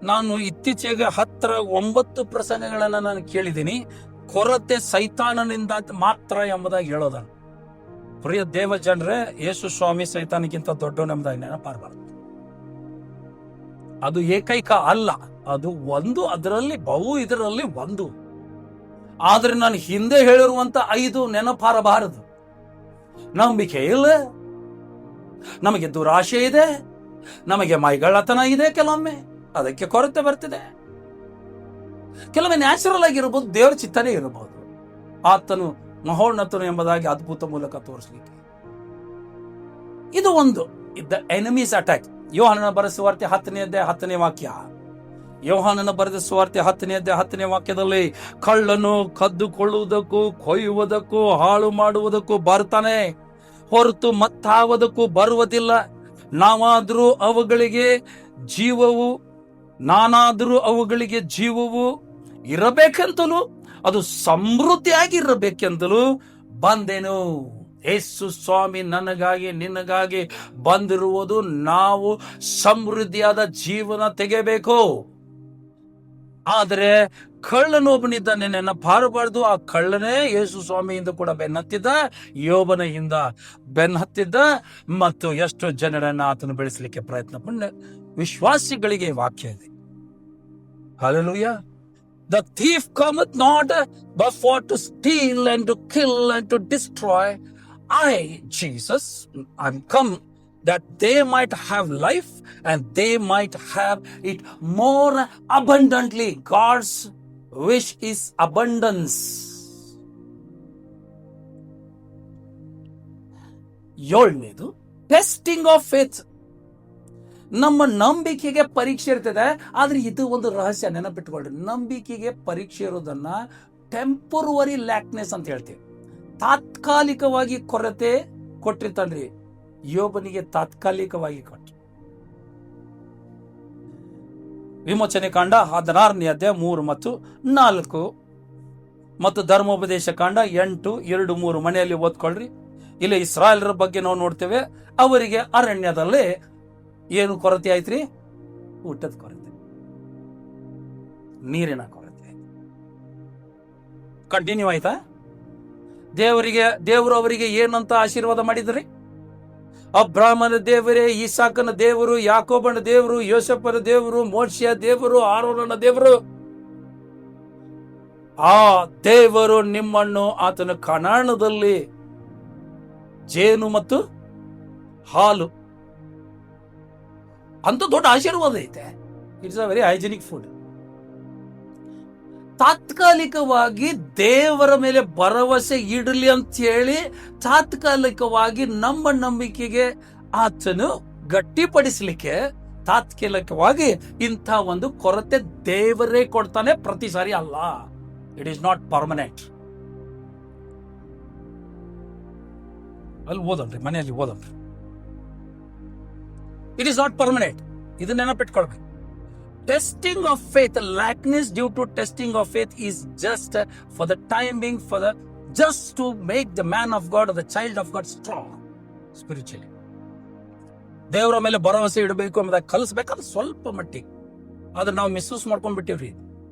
ನಾನು ಇತ್ತೀಚೆಗೆ 9 ಪ್ರಸಂಗಗಳನ್ನ ನಾನು ಕೇಳಿದ್ದೀನಿ, ಕೊರತೆ ಸೈತಾನನಿಂದ ಮಾತ್ರ ಎಂಬುದಾಗಿ ಹೇಳೋದನ್ನು. ಪ್ರಿಯ ದೇವ ಜನರೇ, ಯೇಸು ಸ್ವಾಮಿ ಸೈತಾನಕ್ಕಿಂತ ದೊಡ್ಡವನೆಂಬುದಾಗಿ ನೆನಪಾರಬಾರದು. ಅದು ಏಕೈಕ ಅಲ್ಲ, ಅದು ಒಂದು, ಅದರಲ್ಲಿ ಇದರಲ್ಲಿ ಒಂದು. ಆದ್ರೆ ನಾನು ಹಿಂದೆ ಹೇಳಿರುವಂತ 5 ನೆನಪಾರಬಾರದು. ನಂಬಿಕೆ ಇಲ್ಲ, ನಮಗೆ ದುರಾಶೆ ಇದೆ, ನಮಗೆ ಮೈಗಳ್ಳತನ ಇದೆ, ಕೆಲವೊಮ್ಮೆ ಅದಕ್ಕೆ ಕೊರತೆ ಬರ್ತಿದೆ. ಕೆಲವೊಮ್ಮೆ ನ್ಯಾಚುರಲ್ ಆಗಿರಬಹುದು, ದೇವರ ಚಿತ್ತನೇ ಇರಬಹುದು, ಆತನು ಮಹೋನ್ನತನು ಎಂಬುದಾಗಿ ಅದ್ಭುತ ಮೂಲಕ ತೋರಿಸಲಿಕ್ಕೆ. ಇದು ಒಂದು ದ ಎನಿಮೀಸ್ ಅಟ್ಯಾಕ್. ಯೋಹಾನನ ಬರೆದ ಸುವಾರ್ತೆ 10ನೇ ಅಧ್ಯಾಯ 10ನೇ ವಾಕ್ಯ. ಯೋಹಾನನ ಬರೆದ ಸುವಾರ್ತೆ 10ನೇ ಅಧ್ಯಾಯ 10ನೇ ವಾಕ್ಯದಲ್ಲಿ, ಕಳ್ಳನು ಕದ್ದುಕೊಳ್ಳುವುದಕ್ಕೂ ಕೊಯ್ಯುವುದಕ್ಕೂ ಹಾಳು ಮಾಡುವುದಕ್ಕೂ ಬರ್ತಾನೆ, ಹೊರತು ಮತ್ತಾವುದಕ್ಕೂ ಬರುವುದಿಲ್ಲ. ನಾನಾದರೂ ಅವುಗಳಿಗೆ ಜೀವವು ಇರಬೇಕೆಂತಲೂ ಅದು ಸಮೃದ್ಧಿಯಾಗಿ ಇರಬೇಕೆಂತಲೂ ಬಂದೆನು. ಯೇಸು ಸ್ವಾಮಿ ನನಗಾಗಿ ನಿನಗಾಗಿ ಬಂದಿರುವುದು ನಾವು ಸಮೃದ್ಧಿಯಾದ ಜೀವನ ತೆಗೆಬೇಕು. ಆದರೆ ಕಳ್ಳನೊಬ್ಬನಿದ್ದಾನೆ, ನೆನಪಾರಬಾರ್ದು. ಆ ಕಳ್ಳನೇ ಯೇಸು ಸ್ವಾಮಿಯಿಂದ ಕೂಡ ಬೆನ್ನತ್ತಿದ್ದ, ಯೋಬನ ಹಿಂದ ಬೆನ್ನತ್ತಿದ್ದ, ಮತ್ತು ಎಷ್ಟು ಜನರನ್ನ ಆತನು ಬೆಳೆಸಲಿಕ್ಕೆ ಪ್ರಯತ್ನ ಪಟ್ಟ ವಿಶ್ವಾಸಿಗಳಿಗೆ ವಾಕ್ಯ ಇದೆ. Hallelujah. The thief cometh not but for to steal and to kill and to destroy. I, Jesus, I'm come that they might have life and they might have it more abundantly. God's wish is abundance. 7ನೇದು, testing of faith. ನಮ್ಮ ನಂಬಿಕೆಗೆ ಪರೀಕ್ಷೆ ಇರ್ತದೆ. ಆದ್ರೆ ಇದು ಒಂದು ರಹಸ್ಯ, ನೆನಪಿಟ್ಕೊಳ್ರಿ. ನಂಬಿಕೆಗೆ ಪರೀಕ್ಷೆ ಇರೋದನ್ನ ಟೆಂಪರರಿ ಲ್ಯಾಕ್ನೆಸ್ ಅಂತ ಹೇಳ್ತೀವಿ. ತಾತ್ಕಾಲಿಕವಾಗಿ ಕೊರತೆ ಕೊಟ್ಟಿರ್ತಾನ್ರಿ. ಯೋಬನಿಗೆ ತಾತ್ಕಾಲಿಕವಾಗಿ ಕೊಟ್ಟು. ವಿಮೋಚನೆ ಕಾಂಡ 16ನೇ ಅಧ್ಯಾಯ 3 ಮತ್ತು 4 ಮತ್ತು ಧರ್ಮೋಪದೇಶ ಕಾಂಡ 8, 2, 3 ಮನೆಯಲ್ಲಿ ಓದ್ಕೊಳ್ರಿ. ಇಲ್ಲಿ ಇಸ್ರಾಯೇಲರ ಬಗ್ಗೆ ನಾವು ನೋಡ್ತೇವೆ. ಅವರಿಗೆ ಅರಣ್ಯದಲ್ಲಿ ಏನು ಕೊರತೆ ಆಯ್ತ್ರಿ? ಊಟದ ಕೊರತೆ, ನೀರಿನ ಕೊರತೆ. ಕಂಟಿನ್ಯೂ ಆಯ್ತಾ? ದೇವರು ಅವರಿಗೆ ಏನಂತ ಆಶೀರ್ವಾದ ಮಾಡಿದ್ರಿ? ಅಬ್ರಾಹ್ಮನ ದೇವರೇ, ಇಸಾಕನ ದೇವರು, ಯಾಕೋಬನ ದೇವರು, ಯೋಸೆಫನ ದೇವರು, ಮೋಶೆಯ ದೇವರು, ಆರೋನನ ದೇವರು. ಆ ದೇವರು ನಿಮ್ಮನ್ನು ಆತನ ಕಣಾಣದಲ್ಲಿ ಜೇನು ಮತ್ತು ಹಾಲು ಅಂತ ದೊಡ್ಡ ಆಶೀರ್ವಾದ ಐತೆ. It's a very hygienic food. ತಾತ್ಕಾಲಿಕವಾಗಿ ದೇವರ ಮೇಲೆ ಭರವಸೆ ಇಡಲಿ ಅಂತ ಹೇಳಿ ತಾತ್ಕಾಲಿಕವಾಗಿ ನಮ್ಮ ನಂಬಿಕೆಗೆ ಆತನು ಗಟ್ಟಿಪಡಿಸಲಿಕ್ಕೆ ತಾತ್ಕಾಲಿಕವಾಗಿ ಇಂಥ ಒಂದು ಕೊರತೆ ದೇವರೇ ಕೊಡ್ತಾನೆ, ಪ್ರತಿ ಸಾರಿ ಅಲ್ಲ. It is not permanent. ಅಲ್ಲಿ ಓದಲ್ರಿ, ಮನೆಯಲ್ಲಿ ಓದಲ್ರಿ. It is not permanent. ಇದು ನೆನಪಿಟ್ಕೊಳ್ಬೇಕು. testing of faith, lackness due to testing of faith is just for the time being, just to make the man of God or the child of God strong spiritually. ದೇವರ ಮೇಲೆ ಭರವಸೆ ಇಡಬೇಕು ಎಂಬುದಾಗಿ ಕಲಿಸ್ಬೇಕಾದ್ರೆ ಸ್ವಲ್ಪ ಮಟ್ಟಿಗೆ, ಆದ್ರೆ ನಾವು ಮಿಸ್ಯೂಸ್ ಮಾಡ್ಕೊಂಡ್ಬಿಟ್ಟಿವ್ರಿ.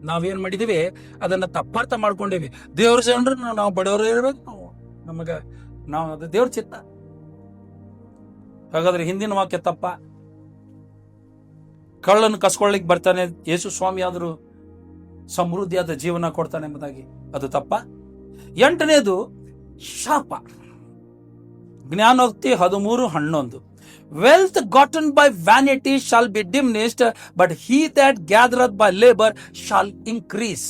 ನಾವೇನ್ ಮಾಡಿದೀವಿ ಅದನ್ನ ತಪ್ಪಾರ್ಥ ಮಾಡ್ಕೊಂಡಿವಿ. ದೇವ್ರ ಜನರು ನಾವು ಬಡವರು ಇರ್ಬೇಕು, ನಾವು ಅದು ದೇವ್ರ ಚಿತ್ತ. ಹಾಗಾದ್ರೆ ಹಿಂದಿನ ವಾಕ್ಯ ತಪ್ಪ. ಕಳ್ಳನ್ನು ಕಸ್ಕೊಳ್ಳಿಕ್ ಬರ್ತಾನೆ, ಯೇಸು ಸ್ವಾಮಿ ಆದರೂ ಸಮೃದ್ಧಿಯಾದ ಜೀವನ ಕೊಡ್ತಾನೆ ಎಂಬುದಾಗಿ ಅದು ತಪ್ಪ. 8ನೇದು ಶಾಪ. ಜ್ಞಾನೋಕ್ತಿ 13:11. Wealth gotten by vanity shall be diminished, but he that gathereth by labor shall increase.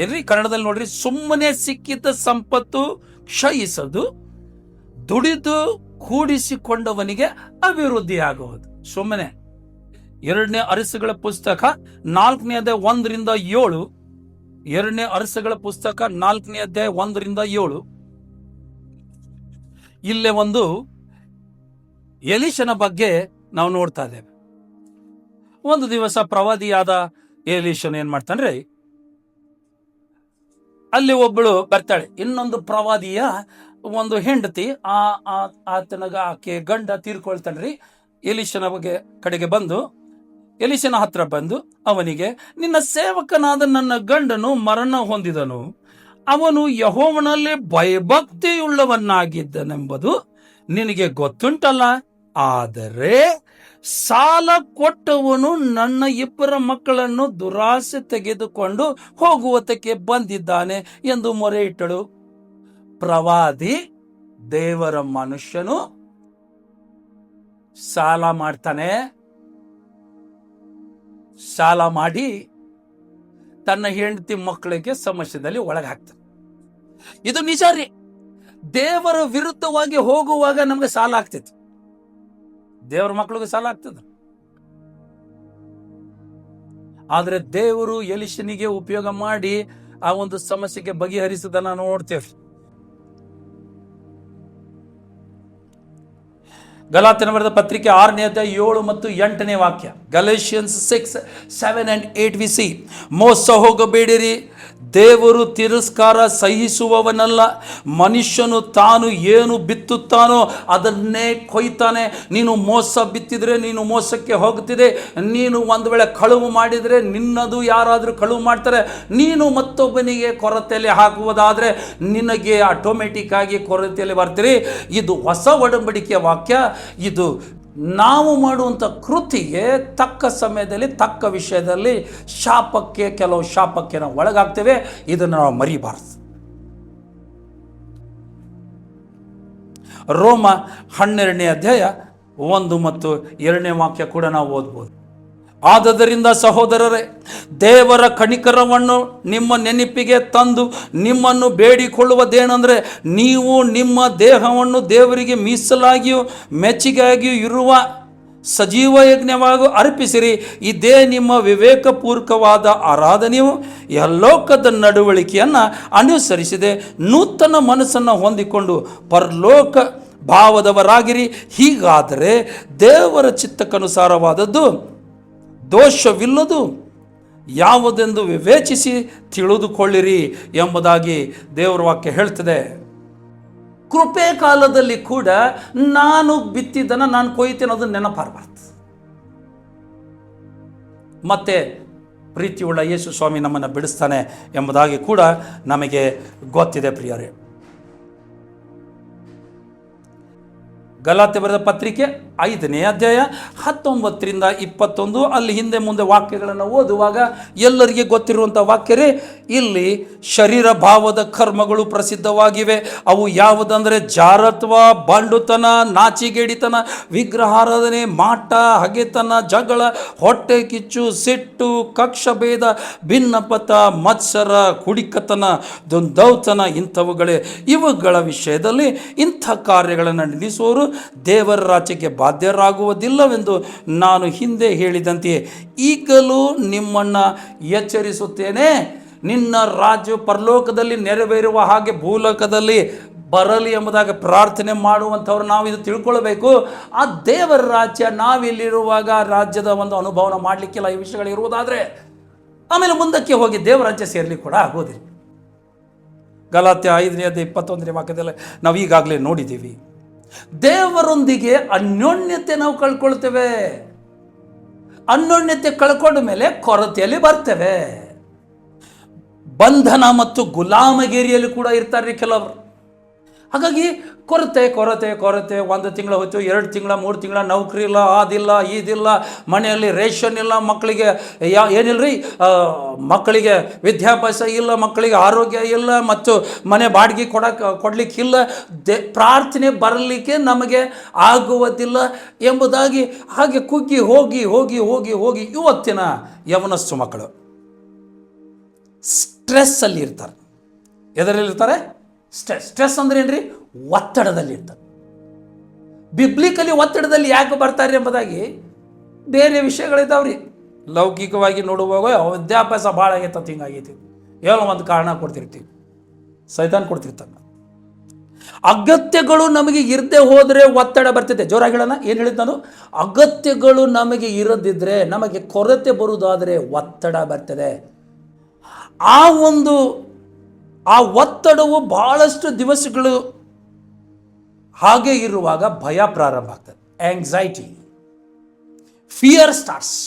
ಎಲ್ರಿ ಕನ್ನಡದಲ್ಲಿ ನೋಡ್ರಿ, ಸುಮ್ಮನೆ ಸಿಕ್ಕಿದ್ದ ಸಂಪತ್ತು ಕ್ಷಯಿಸದು, ದುಡಿದು ಕೂಡಿಸಿಕೊಂಡವನಿಗೆ ಅಭಿವೃದ್ಧಿ ಆಗುವುದು. ಸುಮ್ಮನೆ. 2ನೇ ಅರಸುಗಳ ಪುಸ್ತಕ 4ನೇ ಅಧ್ಯಾಯ 1-7. 2ನೇ ಅರಸುಗಳ ಪುಸ್ತಕ 4ನೇ ಅಧ್ಯಾಯ 1-7. ಇಲ್ಲೇ ಒಂದು ಎಲೀಷನ ಬಗ್ಗೆ ನಾವು ನೋಡ್ತಾ ಇದ್ದೇವೆ. ಒಂದು ದಿವಸ ಪ್ರವಾದಿಯಾದ ಎಲೀಷನ್ ಏನ್ ಮಾಡ್ತಾನ್ರಿ, ಅಲ್ಲಿ ಒಬ್ಬಳು ಬರ್ತಾಳೆ, ಇನ್ನೊಂದು ಪ್ರವಾದಿಯ ಒಂದು ಹೆಂಡತಿ, ಆತನಗ ಆಕೆ ಗಂಡ ತೀರ್ಕೊಳ್ತಾನ್ರಿ. ಎಲೀಷನ ಬಗ್ಗೆ ಕಡೆಗೆ ಬಂದು, ಎಲೀಷನ ಹತ್ರ ಬಂದು ಅವನಿಗೆ, ನಿನ್ನ ಸೇವಕನಾದ ನನ್ನ ಗಂಡನು ಮರಣ ಹೊಂದಿದನು, ಅವನು ಯೆಹೋವನಲ್ಲಿ ಭಯಭಕ್ತಿಯುಳ್ಳವನಾಗಿದ್ದನೆಂಬುದು ನಿನಗೆ ಗೊತ್ತುಂಟಲ್ಲ. ಆದರೆ ಸಾಲ ಕೊಟ್ಟವನು ನನ್ನ 2 ಮಕ್ಕಳನ್ನು ದುರಾಸೆ ತೆಗೆದುಕೊಂಡು ಹೋಗುವುದಕ್ಕೆ ಬಂದಿದ್ದಾನೆ ಎಂದು ಮೊರೆ ಇಟ್ಟಳು. ಪ್ರವಾದಿ, ದೇವರ ಮನುಷ್ಯನು ಸಾಲ ಮಾಡ್ತಾನೆ. ಸಾಲ ಮಾಡಿ ತನ್ನ ಹೆಂಡತಿ ಮಕ್ಕಳಿಗೆ ಸಮಸ್ಯೆದಲ್ಲಿ ಒಳಗಾಗ್ತಾನೆ. ಇದು ನಿಜ ರೀ. ದೇವರ ವಿರುದ್ಧವಾಗಿ ಹೋಗುವಾಗ ನಮ್ಗೆ ಸಾಲ ಆಗ್ತಿತ್ತು, ದೇವರ ಮಕ್ಕಳಿಗೆ ಸಾಲ ಆಗ್ತದ. ಆದ್ರೆ ದೇವರು ಎಲೀಷನಿಗೆ ಉಪಯೋಗ ಮಾಡಿ ಆ ಒಂದು ಸಮಸ್ಯೆಗೆ ಬಗೆಹರಿಸದನ್ನ ನೋಡ್ತೇವೆ. ಗಲಾತ್ಯನ ಬರೆದ ಪತ್ರಿಕೆ 6ನೇ ಅಧ್ಯಾಯ 7 ಮತ್ತು 8ನೇ ವಾಕ್ಯ. Galatians 6:7 and 8 we see. ಮೋಸ ಹೋಗಬೇಡಿರಿ, ದೇವರು ತಿರಸ್ಕಾರ ಸಹಿಸುವವನಲ್ಲ. ಮನುಷ್ಯನು ತಾನು ಏನು ಬಿತ್ತುತ್ತಾನೋ ಅದನ್ನೇ ಕೊಯ್ತಾನೆ. ನೀನು ಮೋಸ ಬಿತ್ತಿದ್ರೆ ನೀನು ಮೋಸಕ್ಕೆ ಹೋಗ್ತಿದೆ. ನೀನು ಒಂದು ವೇಳೆ ಕಳುವು ಮಾಡಿದರೆ ನಿನ್ನದು ಯಾರಾದರೂ ಕಳುವು ಮಾಡ್ತಾರೆ. ನೀನು ಮತ್ತೊಬ್ಬನಿಗೆ ಕೊರತೆಯಲ್ಲಿ ಹಾಕುವುದಾದ್ರೆ ನಿನಗೆ ಆಟೋಮೆಟಿಕ್ ಆಗಿ ಕೊರತೆಯಲ್ಲಿ ಬರ್ತೀರಿ. ಇದು ಹೊಸ ಒಡಂಬಡಿಕೆಯ ವಾಕ್ಯ. ಇದು ನಾವು ಮಾಡುವಂಥ ಕೃತಿಗೆ ತಕ್ಕ ಸಮಯದಲ್ಲಿ ತಕ್ಕ ವಿಷಯದಲ್ಲಿ ಕೆಲವು ಶಾಪಕ್ಕೆ ನಾವು ಒಳಗಾಗ್ತೇವೆ. ಇದನ್ನು ನಾವು ಮರಿಬಾರದು. ರೋಮ 12ನೇ ಅಧ್ಯಾಯ 1 ಮತ್ತು 2ನೇ ವಾಕ್ಯ ಕೂಡ ನಾವು ಓದ್ಬೋದು. ಆದದರಿಂದ ಸಹೋದರರೇ, ದೇವರ ಕನಿಕರವನ್ನು ನಿಮ್ಮ ನೆನಪಿಗೆ ತಂದು ನಿಮ್ಮನ್ನು ಬೇಡಿಕೊಳ್ಳುವುದೇನೆಂದರೆ, ನೀವು ನಿಮ್ಮ ದೇಹವನ್ನು ದೇವರಿಗೆ ಮೀಸಲಾಗಿಯೂ ಮೆಚ್ಚುಗೆಯಾಗಿಯೂ ಇರುವ ಸಜೀವ ಯಜ್ಞವಾಗಿ ಅರ್ಪಿಸಿರಿ. ಇದೇ ನಿಮ್ಮ ವಿವೇಕಪೂರ್ವಕವಾದ ಆರಾಧನೆಯು. ಯಲೋಕದ ನಡವಳಿಕೆಯನ್ನು ಅನುಸರಿಸಿದೆ ನೂತನ ಮನಸ್ಸನ್ನು ಹೊಂದಿಕೊಂಡು ಪರಲೋಕ ಭಾವದವರಾಗಿರಿ. ಹೀಗಾದರೆ ದೇವರ ಚಿತ್ತಕ್ಕನುಸಾರವಾದದ್ದು, ದೋಷವಿಲ್ಲದು ಯಾವುದೆಂದು ವಿವೇಚಿಸಿ ತಿಳಿದುಕೊಳ್ಳಿರಿ ಎಂಬುದಾಗಿ ದೇವರ ವಾಕ್ಯ ಹೇಳ್ತದೆ. ಕೃಪೆ ಕಾಲದಲ್ಲಿ ಕೂಡ ನಾನು ಬಿತ್ತಿದ್ದನ್ನು ನಾನು ಕೊಯ್ತೇನೆ, ಅದು ನೆನಪಾರಬಾರ್ದು. ಮತ್ತೆ ಪ್ರೀತಿಯುಳ್ಳ ಯೇಸು ಸ್ವಾಮಿ ನಮ್ಮನ್ನು ಬಿಡಿಸ್ತಾನೆ ಎಂಬುದಾಗಿ ಕೂಡ ನಮಗೆ ಗೊತ್ತಿದೆ ಪ್ರಿಯರೇ. ಗಲಾತ್ಯ ಬರೆದ ಪತ್ರಿಕೆ 5ನೇ ಅಧ್ಯಾಯ 19 to 21. ಅಲ್ಲಿ ಹಿಂದೆ ಮುಂದೆ ವಾಕ್ಯಗಳನ್ನು ಓದುವಾಗ ಎಲ್ಲರಿಗೆ ಗೊತ್ತಿರುವಂಥ ವಾಕ್ಯರೇ. ಇಲ್ಲಿ ಶರೀರ ಭಾವದ ಕರ್ಮಗಳು ಪ್ರಸಿದ್ಧವಾಗಿವೆ. ಅವು ಯಾವುದಂದರೆ ಜಾರತ್ವ, ಬಂಡುತನ, ನಾಚಿಗೇಡಿತನ, ವಿಗ್ರಹಾರಾಧನೆ, ಮಾಟ, ಹಗೆತನ, ಜಗಳ, ಹೊಟ್ಟೆ ಕಿಚ್ಚು, ಸಿಟ್ಟು, ಕಕ್ಷಭೇದ, ಭಿನ್ನಪಥ, ಮತ್ಸರ, ಕುಡಿಕತನ, ದುಂದೌತನ ಇಂಥವುಗಳೇ. ಇವುಗಳ ವಿಷಯದಲ್ಲಿ ಇಂಥ ಕಾರ್ಯಗಳನ್ನು ನಡೆಸುವವರು ದೇವರ ರಾಜ್ಯಕ್ಕೆ ಬಾಧ್ಯರಾಗುವುದಿಲ್ಲವೆಂದು ನಾನು ಹಿಂದೆ ಹೇಳಿದಂತೆಯೇ ಈಗಲೂ ನಿಮ್ಮನ್ನು ಎಚ್ಚರಿಸುತ್ತೇನೆ. ನಿನ್ನ ರಾಜ್ಯ ಪರಲೋಕದಲ್ಲಿ ನೆರವೇರುವ ಹಾಗೆ ಭೂಲೋಕದಲ್ಲಿ ಬರಲಿ ಎಂಬುದಾಗಿ ಪ್ರಾರ್ಥನೆ ಮಾಡುವಂಥವ್ರು ನಾವು ಇದು ತಿಳ್ಕೊಳ್ಬೇಕು. ಆ ದೇವರ ರಾಜ್ಯ ನಾವಿಲ್ಲಿರುವಾಗ ರಾಜ್ಯದ ಒಂದು ಅನುಭವನ ಮಾಡಲಿಕ್ಕಿಲ್ಲ ಈ ವಿಷಯಗಳಿರುವುದಾದರೆ ಆಮೇಲೆ ಮುಂದಕ್ಕೆ ಹೋಗಿ ದೇವರ ರಾಜ್ಯ ಸೇರ್ಲಿಕ್ಕೆ ಕೂಡ ಆಗೋದಿಲ್ಲ. ಗಲಾತ್ಯ 5:21 ವಾಕ್ಯದಲ್ಲಿ ನಾವು ಈಗಾಗಲೇ ನೋಡಿದ್ದೀವಿ. ದೇವರೊಂದಿಗೆ ಅನ್ಯೋನ್ಯತೆ ನಾವು ಕಳ್ಕೊಳ್ತೇವೆ. ಅನ್ಯೋನ್ಯತೆ ಕಳ್ಕೊಂಡ ಮೇಲೆ ಕೊರತೆಯಲ್ಲಿ ಬರ್ತೇವೆ. ಬಂಧನ ಮತ್ತು ಗುಲಾಮಗಿರಿಯಲ್ಲಿ ಕೂಡ ಇರ್ತಾರೆ ಕೆಲವರು. ಹಾಗಾಗಿ ಕೊರತೆ ಕೊರತೆ ಕೊರತೆ 1 ತಿಂಗಳು ಹೋಯ್ತು, 2 ತಿಂಗಳ 3 ತಿಂಗಳ ನೌಕರಿ ಇಲ್ಲ, ಅದಿಲ್ಲ ಇದಿಲ್ಲ, ಮನೆಯಲ್ಲಿ ರೇಷನ್ ಇಲ್ಲ, ಮಕ್ಕಳಿಗೆ ಏನಿಲ್ಲರಿ, ಮಕ್ಕಳಿಗೆ ವಿದ್ಯಾಭ್ಯಾಸ ಇಲ್ಲ, ಮಕ್ಕಳಿಗೆ ಆರೋಗ್ಯ ಇಲ್ಲ, ಮತ್ತು ಮನೆ ಬಾಡಿಗೆ ಕೊಡಲಿಕ್ಕಿಲ್ಲ, ಪ್ರಾರ್ಥನೆ ಬರಲಿಕ್ಕೆ ನಮಗೆ ಆಗುವುದಿಲ್ಲ ಎಂಬುದಾಗಿ ಹಾಗೆ ಕುಗ್ಗಿ ಹೋಗಿ ಹೋಗಿ ಹೋಗಿ ಹೋಗಿ ಇವತ್ತಿನ ಯವನಸ್ಸು ಮಕ್ಕಳು ಸ್ಟ್ರೆಸ್ಸಲ್ಲಿ ಇರ್ತಾರೆ. ಎದರಲ್ಲಿರ್ತಾರೆ? ಸ್ಟ್ರೆಸ್ ಅಂದ್ರೆ ಏನ್ರಿ? ಒತ್ತಡದಲ್ಲಿ ಇರ್ತಾರೆ. ಬಿಬ್ಲಿಕಲಿ ಒತ್ತಡದಲ್ಲಿ ಯಾಕೆ ಬರ್ತಾರೆ ಎಂಬುದಾಗಿ ಬೇರೆ ವಿಷಯಗಳಿದ್ದಾವ್ರಿ. ಲೌಕಿಕವಾಗಿ ನೋಡುವಾಗ ವಿದ್ಯಾಭ್ಯಾಸ ಭಾಳ ಆಗೈತೆ, ಹಿಂಗಾಗೈತಿ, ಏನೋ ಒಂದು ಕಾರಣ ಕೊಡ್ತಿರ್ತೀವಿ, ಸೈತಾನ್ ಕೊಡ್ತಿರ್ತಾನೆ. ಅಗತ್ಯಗಳು ನಮಗೆ ಇರದೆ ಹೋದರೆ ಒತ್ತಡ ಬರ್ತಿದೆ. ಜೋರಾಗಿ ಹೇಳೋಣ, ಏನು ಹೇಳಿದ್ದು ನಾನು? ಅಗತ್ಯಗಳು ನಮಗೆ ಇರದಿದ್ದರೆ, ನಮಗೆ ಕೊರತೆ ಬರುವುದಾದರೆ ಒತ್ತಡ ಬರ್ತದೆ. ಆ ಒತ್ತಡವು ಬಹಳಷ್ಟು ದಿವಸಗಳು ಹಾಗೆ ಇರುವಾಗ ಭಯ ಪ್ರಾರಂಭ ಆಗ್ತದೆ. Anxiety, fear starts.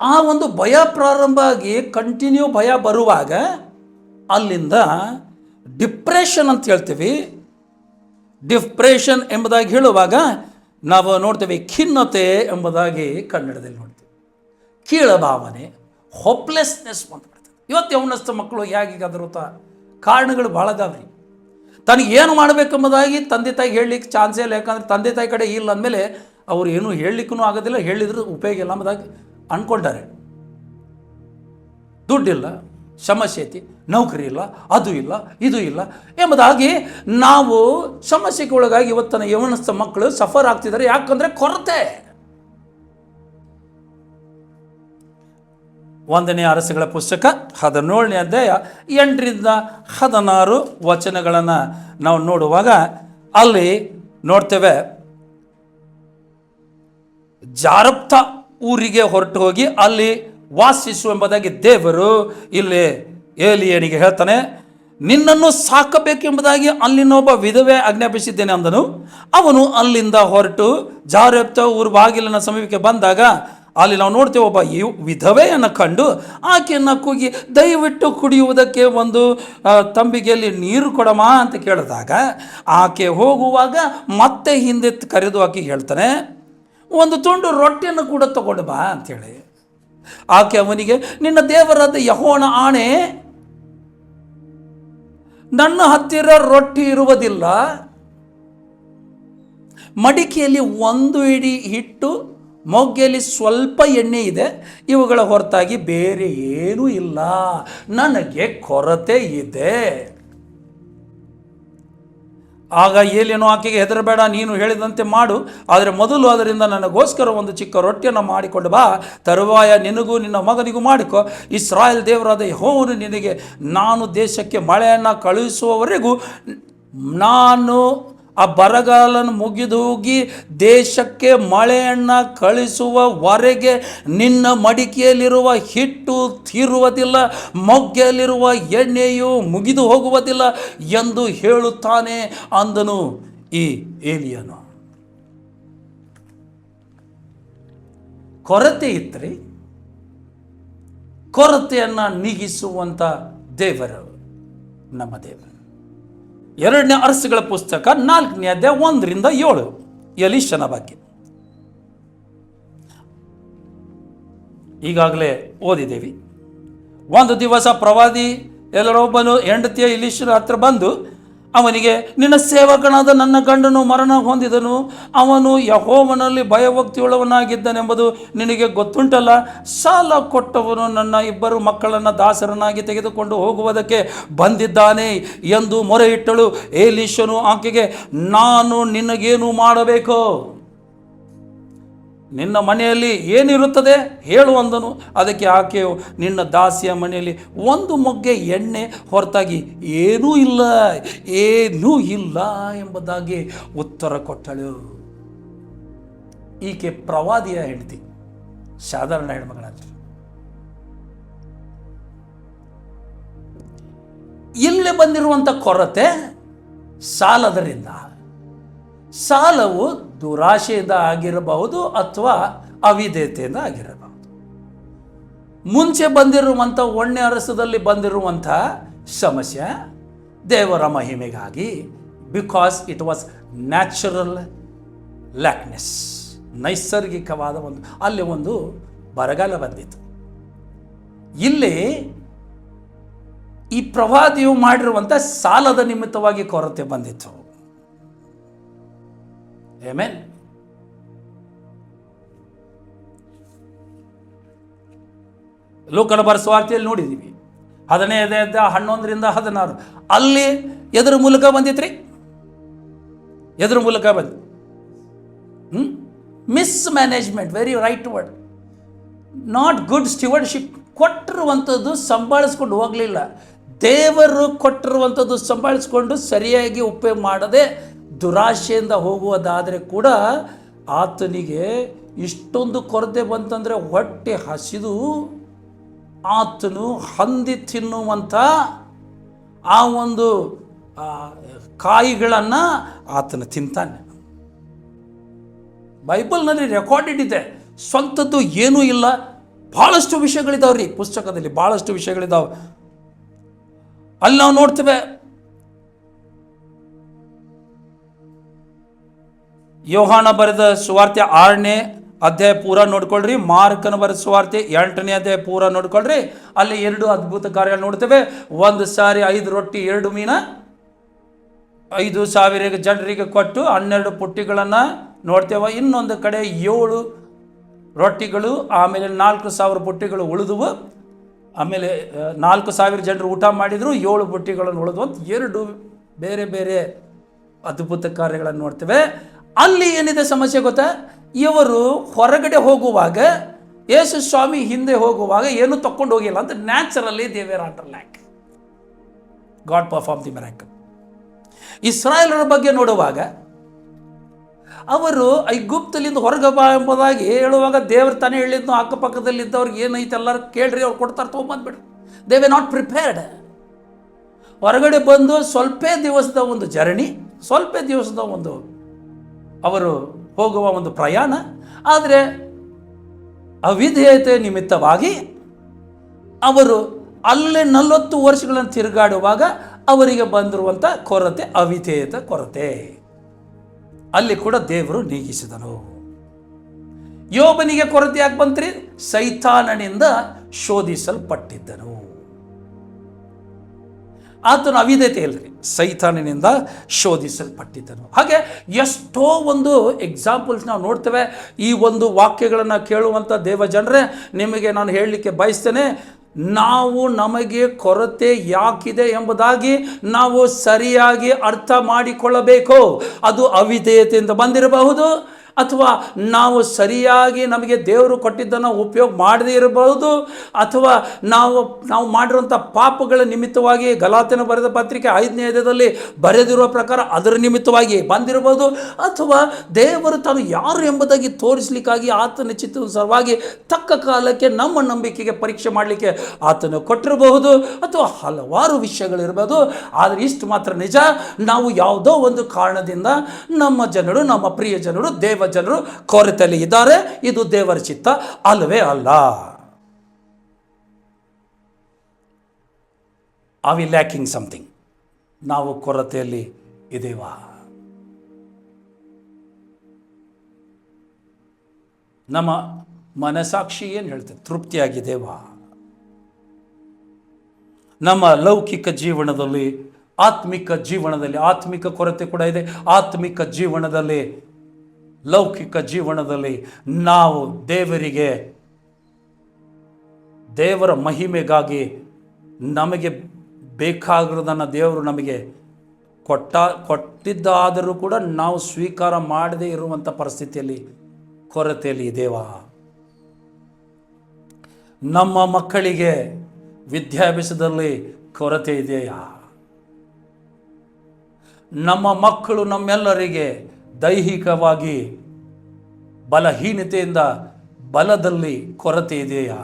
ಆ ಒಂದು ಭಯ ಪ್ರಾರಂಭ ಆಗಿ ಕಂಟಿನ್ಯೂ ಭಯ ಬರುವಾಗ ಅಲ್ಲಿಂದ ಡಿಪ್ರೆಷನ್ ಅಂತ ಹೇಳ್ತೀವಿ. ಡಿಪ್ರೆಷನ್ ಎಂಬುದಾಗಿ ಹೇಳುವಾಗ ನಾವು ನೋಡ್ತೇವೆ ಖಿನ್ನತೆ ಎಂಬುದಾಗಿ ಕನ್ನಡದಲ್ಲಿ ನೋಡ್ತೀವಿ. ಕೀಳಭಾವನೆ, ಹೋಪ್ಲೆಸ್ನೆಸ್ ಬಂದ್ಬಿಡ್ತದೆ. ಇವತ್ತು ಯವನಸ್ಥ ಮಕ್ಕಳು ಹೇಗಾದರೂ ಕಾರಣಗಳು ಭಾಳ ಅದಾವ್ರಿ. ತನಗೇನು ಮಾಡಬೇಕೆಂಬುದಾಗಿ ತಂದೆ ತಾಯಿಗೆ ಹೇಳಲಿಕ್ಕೆ ಚಾನ್ಸೇ ಇಲ್ಲ. ಯಾಕಂದ್ರೆ ತಂದೆ ತಾಯಿ ಕಡೆ ಇಲ್ಲ ಅಂದಮೇಲೆ ಅವ್ರು ಏನೂ ಹೇಳಲಿಕ್ಕೂ ಆಗೋದಿಲ್ಲ, ಹೇಳಿದ್ರೆ ಉಪಯೋಗ ಇಲ್ಲ ಎಂಬುದಾಗಿ ಅಂದ್ಕೊಂಡಾರೆ. ದುಡ್ಡಿಲ್ಲ, ಸಮಸ್ಯೆ ಐತಿ, ನೌಕರಿ ಇಲ್ಲ, ಅದು ಇಲ್ಲ, ಇದು ಇಲ್ಲ ಎಂಬುದಾಗಿ ನಾವು ಸಮಸ್ಯೆಗೆ ಒಳಗಾಗಿ ಇವತ್ತಿನ ಯವನಸ್ಥ ಮಕ್ಕಳು ಸಫರ್ ಆಗ್ತಿದ್ದಾರೆ. ಯಾಕಂದರೆ ಕೊರತೆ. 1ನೇ ಅರಸುಗಳ ಪುಸ್ತಕ 17ನೇ ಅಧ್ಯಾಯ 8-16 ವಚನಗಳನ್ನು ನಾವು ನೋಡುವಾಗ ಅಲ್ಲಿ ನೋಡ್ತೇವೆ. ಜಾರಪ್ತ ಊರಿಗೆ ಹೊರಟು ಹೋಗಿ ಅಲ್ಲಿ ವಾಸಿಸುವೆಂಬುದಾಗಿ ದೇವರು ಇಲ್ಲಿ ಏಲಿಯನಿಗೆ ಹೇಳ್ತಾನೆ. ನಿನ್ನನ್ನು ಸಾಕಬೇಕೆಂಬುದಾಗಿ ಅಲ್ಲಿನ ಒಬ್ಬ ವಿಧವೆ ಆಜ್ಞಾಪಿಸಿದ್ದೇನೆ ಅಂದನು. ಅವನು ಅಲ್ಲಿಂದ ಹೊರಟು ಜಾರಪ್ತ ಊರು ಬಾಗಿಲಿನ ಸಮೀಪಕ್ಕೆ ಬಂದಾಗ ಅಲ್ಲಿ ನಾವು ನೋಡ್ತೇವೆ, ಒಬ್ಬ ವಿಧವೆಯನ್ನು ಕಂಡು ಆಕೆಯನ್ನು ಕೂಗಿ ದಯವಿಟ್ಟು ಕುಡಿಯುವುದಕ್ಕೆ ಒಂದು ತಂಬಿಗೆಯಲ್ಲಿ ನೀರು ಕೊಡಮ್ಮ ಅಂತ ಕೇಳಿದಾಗ ಆಕೆ ಹೋಗುವಾಗ ಮತ್ತೆ ಹಿಂದೆ ಕರೆದು ಆಕೆ ಹೇಳ್ತಾನೆ, ಒಂದು ತುಂಡು ರೊಟ್ಟಿಯನ್ನು ಕೂಡ ತಗೊಂಡು ಬಾ ಅಂಥೇಳಿ. ಆಕೆ ಅವನಿಗೆ, ನಿನ್ನ ದೇವರಾದ ಯೆಹೋವನ ಆಣೆ, ನನ್ನ ಹತ್ತಿರ ರೊಟ್ಟಿ ಇರುವುದಿಲ್ಲ, ಮಡಿಕೆಯಲ್ಲಿ 1 ಹಿಡಿ ಹಿಟ್ಟು, ಮೊಗ್ಗೆಯಲ್ಲಿ ಸ್ವಲ್ಪ ಎಣ್ಣೆ ಇದೆ, ಇವುಗಳ ಹೊರತಾಗಿ ಬೇರೆ ಏನೂ ಇಲ್ಲ, ನನಗೆ ಕೊರತೆ ಇದೆ. ಆಗ ಏಲೇನೋ ಆಕೆಗೆ, ಹೆದರಬೇಡ, ನೀನು ಹೇಳಿದಂತೆ ಮಾಡು, ಆದರೆ ಮೊದಲು ಅದರಿಂದ ನನಗೋಸ್ಕರ ಒಂದು ಚಿಕ್ಕ ರೊಟ್ಟಿಯನ್ನು ಮಾಡಿಕೊಂಡು ಬಾ, ತರುವಾಯ ನಿನಗೂ ನಿನ್ನ ಮಗನಿಗೂ ಮಾಡಿಕೊ. ಇಸ್ರಾಯೇಲ್ ದೇವರಾದ ಯೆಹೋವನು ನಿನಗೆ ನಾನು ದೇಶಕ್ಕೆ ಮಳೆಯನ್ನು ಕಳುಹಿಸುವವರೆಗೂ, ನಾನು ಆ ಬರಗಾಲನ್ನು ಮುಗಿದೋಗಿ ದೇಶಕ್ಕೆ ಮಳೆಯನ್ನು ಕಳಿಸುವವರೆಗೆ ನಿನ್ನ ಮಡಿಕೆಯಲ್ಲಿರುವ ಹಿಟ್ಟು ತೀರುವುದಿಲ್ಲ, ಮೊಗ್ಗೆಯಲ್ಲಿರುವ ಎಣ್ಣೆಯು ಮುಗಿದು ಹೋಗುವುದಿಲ್ಲ ಎಂದು ಹೇಳುತ್ತಾನೆ ಅಂದನು ಈ ಏಲಿಯನು. ಕೊರತೆ ಇತ್ತರೆ ಕೊರತೆಯನ್ನು ನೀಗಿಸುವಂಥ ದೇವರು ನಮ್ಮ ದೇವರು. 2ನೇ ಅರಸುಗಳ ಪುಸ್ತಕ 4ನೇ ಅಧ್ಯಾಯ 1-7 ಎಲೀಷನ ಬಗ್ಗೆ ಈಗಾಗಲೇ ಓದಿದ್ದೇವೆ. ಒಂದು ದಿವಸ ಪ್ರವಾದಿ ಎಲ್ಲರೊಬ್ಬನು ಹೆಂಡತಿಯ ಎಲೀಷನ ಹತ್ರ ಬಂದು ಅವನಿಗೆ, ನಿನ್ನ ಸೇವಕನಾದ ನನ್ನ ಗಂಡನು ಮರಣ ಹೊಂದಿದನು, ಅವನು ಯೆಹೋವನಲ್ಲಿ ಭಯಭಕ್ತಿಯುಳ್ಳವನಾಗಿದ್ದನೆಂಬುದು ನಿನಗೆ ಗೊತ್ತುಂಟಲ್ಲ. ಸಾಲ ಕೊಟ್ಟವನು ನನ್ನ 2 ಮಕ್ಕಳನ್ನು ದಾಸರನ್ನಾಗಿ ತೆಗೆದುಕೊಂಡು ಹೋಗುವುದಕ್ಕೆ ಬಂದಿದ್ದಾನೆ ಎಂದು ಮೊರೆ ಇಟ್ಟಳು. ಎಲೀಷನು ಆಕೆಗೆ, ನಾನು ನಿನಗೇನು ಮಾಡಬೇಕು? ನಿನ್ನ ಮನೆಯಲ್ಲಿ ಏನಿರುತ್ತದೆ ಹೇಳು ಅಂದನು. ಅದಕ್ಕೆ ಆಕೆಯು, ನಿನ್ನ ದಾಸಿಯ ಮನೆಯಲ್ಲಿ ಒಂದು ಮೊಗ್ಗೆ ಎಣ್ಣೆ ಹೊರತಾಗಿ ಏನೂ ಇಲ್ಲ, ಏನೂ ಇಲ್ಲ ಎಂಬುದಾಗಿ ಉತ್ತರ ಕೊಟ್ಟಳು. ಈಕೆ ಪ್ರವಾದಿಯ ಹೆಂಡತಿ, ಸಾಧಾರಣ ಹೆಣ್ಮಗಳಾದ್ರು. ಇಲ್ಲಿ ಬಂದಿರುವಂಥ ಕೊರತೆ ಸಾಲದರಿಂದ. ಸಾಲವು ದುರಾಶೆಯಿಂದ ಆಗಿರಬಹುದು ಅಥವಾ ಅವಿಧೇಯತೆಯಿಂದ ಆಗಿರಬಹುದು. ಮುಂಚೆ ಬಂದಿರುವಂಥ ಒಣ್ಣೆ ಅರಸದಲ್ಲಿ ಬಂದಿರುವಂಥ ಸಮಸ್ಯೆ ದೇವರ ಮಹಿಮೆಗಾಗಿ, ಬಿಕಾಸ್ ಇಟ್ ವಾಸ್ ನ್ಯಾಚುರಲ್ ಲ್ಯಾಕ್ನೆಸ್, ನೈಸರ್ಗಿಕವಾದ ಅಲ್ಲಿ ಒಂದು ಬರಗಾಲ ಬಂದಿತ್ತು. ಇಲ್ಲಿ ಈ ಪ್ರವಾದಿಯು ಮಾಡಿರುವಂಥ ಸಾಲದ ನಿಮಿತ್ತವಾಗಿ ಕೊರತೆ ಬಂದಿತ್ತು. ಆಮೆನ್. ಲೂಕನ ಬರೆದ ಸುವಾರ್ತೆಯಲ್ಲಿ ನೋಡಿದ್ದೀವಿ, 11:11 ಅಲ್ಲಿ ಎದುರು ಮೂಲಕ ಬಂದಿತ್ರಿ, ಎದುರು ಮೂಲಕ ಬಂದು mismanagement, very right word, not good stewardship. ಕೊಟ್ಟಿರುವಂಥದ್ದು ಸಂಭಾಳಿಸ್ಕೊಂಡು ಹೋಗಲಿಲ್ಲ. ದೇವರು ಕೊಟ್ಟಿರುವಂಥದ್ದು ಸಂಭಾಳಿಸ್ಕೊಂಡು ಸರಿಯಾಗಿ ಉಪಯೋಗ ಮಾಡದೆ ದುರಾಶೆಯಿಂದ ಹೋಗುವುದಾದರೆ ಕೂಡ ಆತನಿಗೆ ಇಷ್ಟೊಂದು ಕೊರತೆ ಬಂತಂದರೆ ಹೊಟ್ಟೆ ಹಸಿದು ಆತನು ಹಂದಿ ತಿನ್ನುವಂಥ ಆ ಒಂದು ಕಾಯಿಗಳನ್ನು ಆತನು ತಿಂತಾನೆ. ಬೈಬಲ್ನಲ್ಲಿ ರೆಕಾರ್ಡೆಡ್ ಇದೆ. ಸ್ವಂತದ್ದು ಏನೂ ಇಲ್ಲ. ಭಾಳಷ್ಟು ವಿಷಯಗಳಿದಾವ್ರಿ ಪುಸ್ತಕದಲ್ಲಿ, ಭಾಳಷ್ಟು ವಿಷಯಗಳಿದ್ದಾವೆ. ಅಲ್ಲಿ ನಾವು ನೋಡ್ತೇವೆ, ಯೋಹಾನ ಬರೆದ ಸುವಾರ್ತೆ 6ನೇ ಅಧ್ಯಾಯ ಪೂರ ನೋಡ್ಕೊಳ್ರಿ, ಮಾರ್ಕನ ಬರೆದ ಸುವಾರ್ತೆ 8ನೇ ಅಧ್ಯಾಯ ಪೂರ ನೋಡ್ಕೊಳ್ರಿ. ಅಲ್ಲಿ 2 ಅದ್ಭುತ ಕಾರ್ಯಗಳು ನೋಡ್ತೇವೆ. ಒಂದು ಸಾರಿ 5 ರೊಟ್ಟಿ 2 ಮೀನ 5,000 ಜನರಿಗೆ ಕೊಟ್ಟು 12 ಪುಟ್ಟಿಗಳನ್ನು ನೋಡ್ತೇವೆ. ಇನ್ನೊಂದು ಕಡೆ 7 ರೊಟ್ಟಿಗಳು, ಆಮೇಲೆ 4,000 ಪುಟ್ಟಿಗಳು ಉಳಿದುವು. ಆಮೇಲೆ 4,000 ಜನರು ಊಟ ಮಾಡಿದ್ರು, 7 ಪುಟ್ಟಿಗಳನ್ನು ಉಳಿದು ಅಂತ 2 ಬೇರೆ ಬೇರೆ ಅದ್ಭುತ ಕಾರ್ಯಗಳನ್ನು ನೋಡ್ತೇವೆ. ಅಲ್ಲಿ ಏನಿದೆ ಸಮಸ್ಯೆ ಗೊತ್ತಾ? ಇವರು ಹೊರಗಡೆ ಹೋಗುವಾಗ, ಯೇಸು ಸ್ವಾಮಿ ಹಿಂದೆ ಹೋಗುವಾಗ ಏನು ತಕ್ಕೊಂಡು ಹೋಗಿಲ್ಲ ಅಂತ naturally they were under lac. God perform the miracle. ಇಸ್ರಾಯೇಲರ ಬಗ್ಗೆ ನೋಡುವಾಗ ಅವರು ಐಗುಪ್ತಲಿಂದ ಹೊರಗೆ ಬಾ ಎಂಬುದಾಗಿ ಹೇಳುವಾಗ ದೇವರು ತಾನೇ ಹೇಳಿದ್ನು, ಅಕ್ಕಪಕ್ಕದಲ್ಲಿದ್ದವ್ರಿಗೆ ಏನೈತೆ ಎಲ್ಲರೂ ಕೇಳ್ರಿ, ಅವ್ರು ಕೊಡ್ತಾರೆ, ತೊಗೊಂಬಂದ್ಬಿಡ್ರಿ. They were not prepared. ಹೊರಗಡೆ ಬಂದು ಸ್ವಲ್ಪ ದಿವಸದ ಒಂದು ಜರ್ನಿ, ಸ್ವಲ್ಪ ದಿವಸದ ಒಂದು ಅವರು ಹೋಗುವ ಒಂದು ಪ್ರಯಾಣ. ಆದರೆ ಅವಿಧೇಯತೆ ನಿಮಿತ್ತವಾಗಿ ಅವರು ಅಲ್ಲೇ 40 ವರ್ಷಗಳನ್ನು ತಿರುಗಾಡುವಾಗ ಅವರಿಗೆ ಬಂದಿರುವಂಥ ಕೊರತೆ ಅವಿಧೇಯತೆ ಕೊರತೆ. ಅಲ್ಲಿ ಕೂಡ ದೇವರು ನೀಗಿಸಿದನು. ಯೋಬನಿಗೆ ಕೊರತೆ ಯಾಕೆ ಬಂತ್ರಿ? ಸೈತಾನನಿಂದ ಶೋಧಿಸಲ್ಪಟ್ಟಿದ್ದನು. ಆತನು ಅವಿಧೇಯತೆ ಇಲ್ರಿ, ಸೈತಾನನಿಂದ ಶೋಧಿಸಲ್ಪಟ್ಟಿದ್ದನು. ಹಾಗೆ ಎಷ್ಟೋ ಒಂದು ಎಕ್ಸಾಂಪಲ್ಸ್ ನಾವು ನೋಡ್ತೇವೆ. ಈ ಒಂದು ವಾಕ್ಯಗಳನ್ನು ಕೇಳುವಂಥ ದೇವ ಜನರೇ, ನಿಮಗೆ ನಾನು ಹೇಳಲಿಕ್ಕೆ ಬಯಸ್ತೇನೆ, ನಾವು ನಮಗೆ ಕೊರತೆ ಯಾಕಿದೆ ಎಂಬುದಾಗಿ ನಾವು ಸರಿಯಾಗಿ ಅರ್ಥ ಮಾಡಿಕೊಳ್ಳಬೇಕು. ಅದು ಅವಿಧೇಯತೆಯಿಂದ ಬಂದಿರಬಹುದು, ಅಥವಾ ನಾವು ಸರಿಯಾಗಿ ನಮಗೆ ದೇವರು ಕೊಟ್ಟಿದ್ದನ್ನು ಉಪಯೋಗ ಮಾಡದೇ ಇರಬಹುದು, ಅಥವಾ ನಾವು ಮಾಡಿರುವಂಥ ಪಾಪಗಳ ನಿಮಿತ್ತವಾಗಿ ಗಲಾತ್ಯನ ಬರೆದ ಪತ್ರಿಕೆ 5ನೇ ಅಧ್ಯಾಯದಲ್ಲಿ ಬರೆದಿರುವ ಪ್ರಕಾರ ಅದರ ನಿಮಿತ್ತವಾಗಿ ಬಂದಿರಬಹುದು, ಅಥವಾ ದೇವರು ತಾನು ಯಾರು ಎಂಬುದಾಗಿ ತೋರಿಸಲಿಕ್ಕಾಗಿ ಆತನ ಚಿತ್ತಾನುಸಾರವಾಗಿ ತಕ್ಕ ಕಾಲಕ್ಕೆ ನಮ್ಮ ನಂಬಿಕೆಗೆ ಪರೀಕ್ಷೆ ಮಾಡಲಿಕ್ಕೆ ಆತನು ಕೊಟ್ಟಿರಬಹುದು, ಅಥವಾ ಹಲವಾರು ವಿಷಯಗಳಿರ್ಬೋದು. ಆದರೆ ಇಷ್ಟು ಮಾತ್ರ ನಿಜ, ನಾವು ಯಾವುದೋ ಒಂದು ಕಾರಣದಿಂದ ನಮ್ಮ ಜನರು, ನಮ್ಮ ಪ್ರಿಯ ಜನರು, ದೇವ ಜನರು ಕೊರತೆಯಲ್ಲಿ ಇದ್ದಾರೆ. ಇದು ದೇವರ ಚಿತ್ತ ಅಲ್ಲವೇ ಅಲ್ಲ. Are we lacking something? ನಾವು ಕೊರತೆಯಲ್ಲಿ ಇದೇವಾ? ನಮ್ಮ ಮನಸಾಕ್ಷಿ ಏನು ಹೇಳ್ತದೆ? ತೃಪ್ತಿಯಾಗಿದ್ದೇವಾ? ನಮ್ಮ ಲೌಕಿಕ ಜೀವನದಲ್ಲಿ, ಆತ್ಮಿಕ ಕೊರತೆ ಕೂಡ ಇದೆ. ಆತ್ಮಿಕ ಜೀವನದಲ್ಲಿ, ಲೌಕಿಕ ಜೀವನದಲ್ಲಿ ನಾವು ದೇವರ ಮಹಿಮೆಗಾಗಿ ನಮಗೆ ಬೇಕಾಗಿರೋದನ್ನು ದೇವರು ನಮಗೆ ಕೊಟ್ಟಿದ್ದಾದರೂ ಕೂಡ ನಾವು ಸ್ವೀಕಾರ ಮಾಡದೇ ಇರುವಂಥ ಪರಿಸ್ಥಿತಿಯಲ್ಲಿ ಕೊರತೆಯಲ್ಲಿ ಇದೆವಾ? ನಮ್ಮ ಮಕ್ಕಳಿಗೆ ವಿದ್ಯಾಭ್ಯಾಸದಲ್ಲಿ ಕೊರತೆ ಇದೆಯಾ? ನಮ್ಮ ಮಕ್ಕಳು ನಮ್ಮೆಲ್ಲರಿಗೆ ದೈಹಿಕವಾಗಿ ಬಲಹೀನತೆಯಿಂದ ಬಲದಲ್ಲಿ ಕೊರತೆ ಇದೆಯಾ?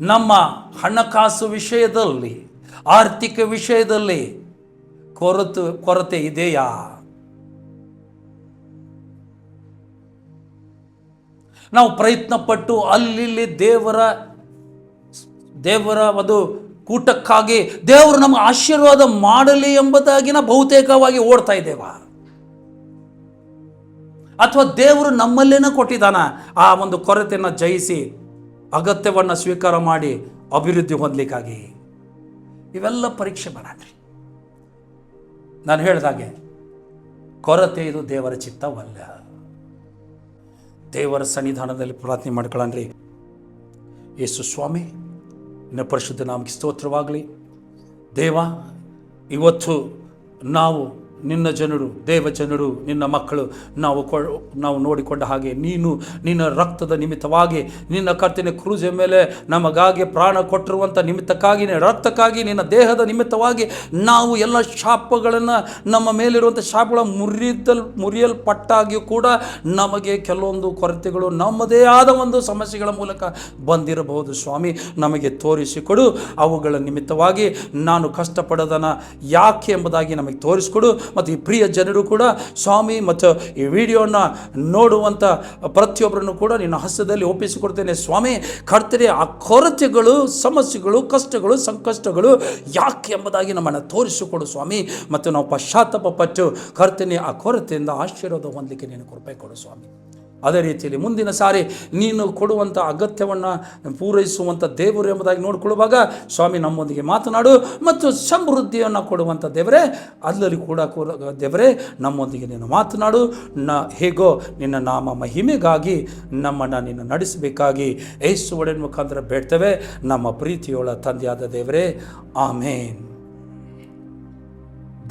ನಮ್ಮ ಹಣಕಾಸು ವಿಷಯದಲ್ಲಿ, ಆರ್ಥಿಕ ವಿಷಯದಲ್ಲಿ ಕೊರತೆ ಇದೆಯಾ? ನಾವು ಪ್ರಯತ್ನ ಪಟ್ಟು ಅಲ್ಲಿ ದೇವರ ಒಂದು ಕೂಟಕ್ಕಾಗಿ ದೇವರು ನಮಗೆ ಆಶೀರ್ವಾದ ಮಾಡಲಿ ಎಂಬುದಾಗಿ ನಾವು ಬಹುತೇಕವಾಗಿ ಓಡ್ತಾ ಇದ್ದೇವಾ? ಅಥವಾ ದೇವರು ನಮ್ಮಲ್ಲೇನ ಕೊಟ್ಟಿದ್ದಾನ ಆ ಒಂದು ಕೊರತೆಯನ್ನು ಜಯಿಸಿ ಅಗತ್ಯವನ್ನು ಸ್ವೀಕಾರ ಮಾಡಿ ಅಭಿವೃದ್ಧಿ ಹೊಂದಲಿಕ್ಕಾಗಿ? ಇವೆಲ್ಲ ಪರೀಕ್ಷೆ ಮಾಡ್ರಿ. ನಾನು ಹೇಳಿದಾಗೆ ಕೊರತೆ ಇದು ದೇವರ ಚಿತ್ತವಲ್ಲ. ದೇವರ ಸನ್ನಿಧಾನದಲ್ಲಿ ಪ್ರಾರ್ಥನೆ ಮಾಡ್ಕೊಳ್ಳನ್ರಿ. ಯೇಸು ಸ್ವಾಮಿ, ನಿನ್ನ ಪರಿಶುದ್ಧ ನಾಮಕ್ಕೆ ಸ್ತೋತ್ರವಾಗಲಿ. ದೇವ, ಇವತ್ತು ನಾವು ನಿನ್ನ ಜನರು, ದೇವ ಜನರು, ನಿನ್ನ ಮಕ್ಕಳು, ನಾವು ನೋಡಿಕೊಂಡ ಹಾಗೆ ನೀನು ನಿನ್ನ ರಕ್ತದ ನಿಮಿತ್ತವಾಗಿ, ನಿನ್ನ ಕರ್ತನ ಕ್ರೂಜ ಮೇಲೆ ನಮಗಾಗಿ ಪ್ರಾಣ ಕೊಟ್ಟಿರುವಂಥ ನಿಮಿತ್ತಕ್ಕಾಗಿ, ರಕ್ತಕ್ಕಾಗಿ, ನಿನ್ನ ದೇಹದ ನಿಮಿತ್ತವಾಗಿ ನಾವು ಎಲ್ಲ ಶಾಪಗಳನ್ನು, ನಮ್ಮ ಮೇಲಿರುವಂಥ ಶಾಪಗಳ ಮುರಿಯಲ್ಪಟ್ಟಾಗಿಯೂ ಕೂಡ ನಮಗೆ ಕೆಲವೊಂದು ಕೊರತೆಗಳು ನಮ್ಮದೇ ಆದ ಒಂದು ಸಮಸ್ಯೆಗಳ ಮೂಲಕ ಬಂದಿರಬಹುದು. ಸ್ವಾಮಿ, ನಮಗೆ ತೋರಿಸಿಕೊಡು. ಅವುಗಳ ನಿಮಿತ್ತವಾಗಿ ನಾನು ಕಷ್ಟಪಡೋದನ್ನು ಯಾಕೆ ಎಂಬುದಾಗಿ ನಮಗೆ ತೋರಿಸಿಕೊಡು. ಮತ್ತು ಈ ಪ್ರಿಯ ಜನರು ಕೂಡ ಸ್ವಾಮಿ, ಮತ್ತು ಈ ವಿಡಿಯೋನ ನೋಡುವಂಥ ಪ್ರತಿಯೊಬ್ಬರನ್ನು ಕೂಡ ನಿನ್ನ ಹಸ್ತದಲ್ಲಿ ಒಪ್ಪಿಸಿಕೊಡ್ತೇನೆ ಸ್ವಾಮಿ. ಕರ್ತನೆ, ಆ ಕೊರತೆಗಳು, ಸಮಸ್ಯೆಗಳು, ಕಷ್ಟಗಳು, ಸಂಕಷ್ಟಗಳು ಯಾಕೆ ಎಂಬುದಾಗಿ ನಮ್ಮನ್ನು ತೋರಿಸಿಕೊಡು ಸ್ವಾಮಿ. ಮತ್ತು ನಾವು ಪಶ್ಚಾತ್ತಾಪ ಪಟ್ಟು ಕರ್ತನೆ ಆ ಕೊರತೆಯಿಂದ ಆಶೀರ್ವಾದ ಹೊಂದಲಿಕ್ಕೆ ನೀನು ಕೃಪೆ ಕೊಡು ಸ್ವಾಮಿ. ಅದೇ ರೀತಿಯಲ್ಲಿ ಮುಂದಿನ ಸಾರಿ ನೀನು ಕೊಡುವಂಥ ಅಗತ್ಯವನ್ನು ಪೂರೈಸುವಂಥ ದೇವರು ಎಂಬುದಾಗಿ ನೋಡಿಕೊಳ್ಳುವಾಗ ಸ್ವಾಮಿ ನಮ್ಮೊಂದಿಗೆ ಮಾತನಾಡು. ಮತ್ತು ಸಮೃದ್ಧಿಯನ್ನು ಕೊಡುವಂಥ ದೇವರೇ, ಅಲ್ಲಲ್ಲಿ ಕೂಡ ದೇವರೇ ನಮ್ಮೊಂದಿಗೆ ನೀನು ಮಾತನಾಡು. ಹೇಗೋ ನಿನ್ನ ನಾಮ ಮಹಿಮೆಗಾಗಿ ನಮ್ಮನ್ನು ನೀನು ನಡೆಸಬೇಕಾಗಿ ಯೇಸು ಒಡೆಯ ಮುಖಾಂತರ ಬೇಡ್ತೇವೆ ನಮ್ಮ ಪ್ರೀತಿಯೋಳ ತಂದೆಯಾದ ದೇವರೇ, ಆಮೇನ್.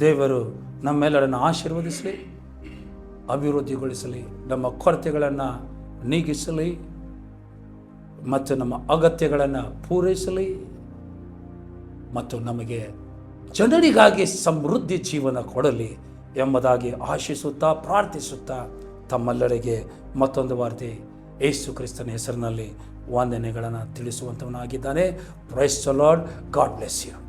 ದೇವರು ನಮ್ಮೆಲ್ಲರನ್ನು ಆಶೀರ್ವದಿಸಲಿ, ಅಭಿವೃದ್ಧಿಗೊಳಿಸಲಿ, ನಮ್ಮ ಕೊರತೆಗಳನ್ನು ನೀಗಿಸಲಿ ಮತ್ತು ನಮ್ಮ ಅಗತ್ಯಗಳನ್ನು ಪೂರೈಸಲಿ ಮತ್ತು ನಮಗೆ ಜನರಿಗಾಗಿ ಸಮೃದ್ಧಿ ಜೀವನ ಕೊಡಲಿ ಎಂಬುದಾಗಿ ಆಶಿಸುತ್ತಾ ಪ್ರಾರ್ಥಿಸುತ್ತಾ ತಮ್ಮೆಲ್ಲರಿಗೆ ಮತ್ತೊಂದು ವಾರ್ತೆ ಯೇಸು ಕ್ರಿಸ್ತನ ಹೆಸರಿನಲ್ಲಿ ವಂದನೆಗಳನ್ನು ತಿಳಿಸುವಂಥವನಾಗಿದ್ದಾನೆ. Praise the Lord. God bless you.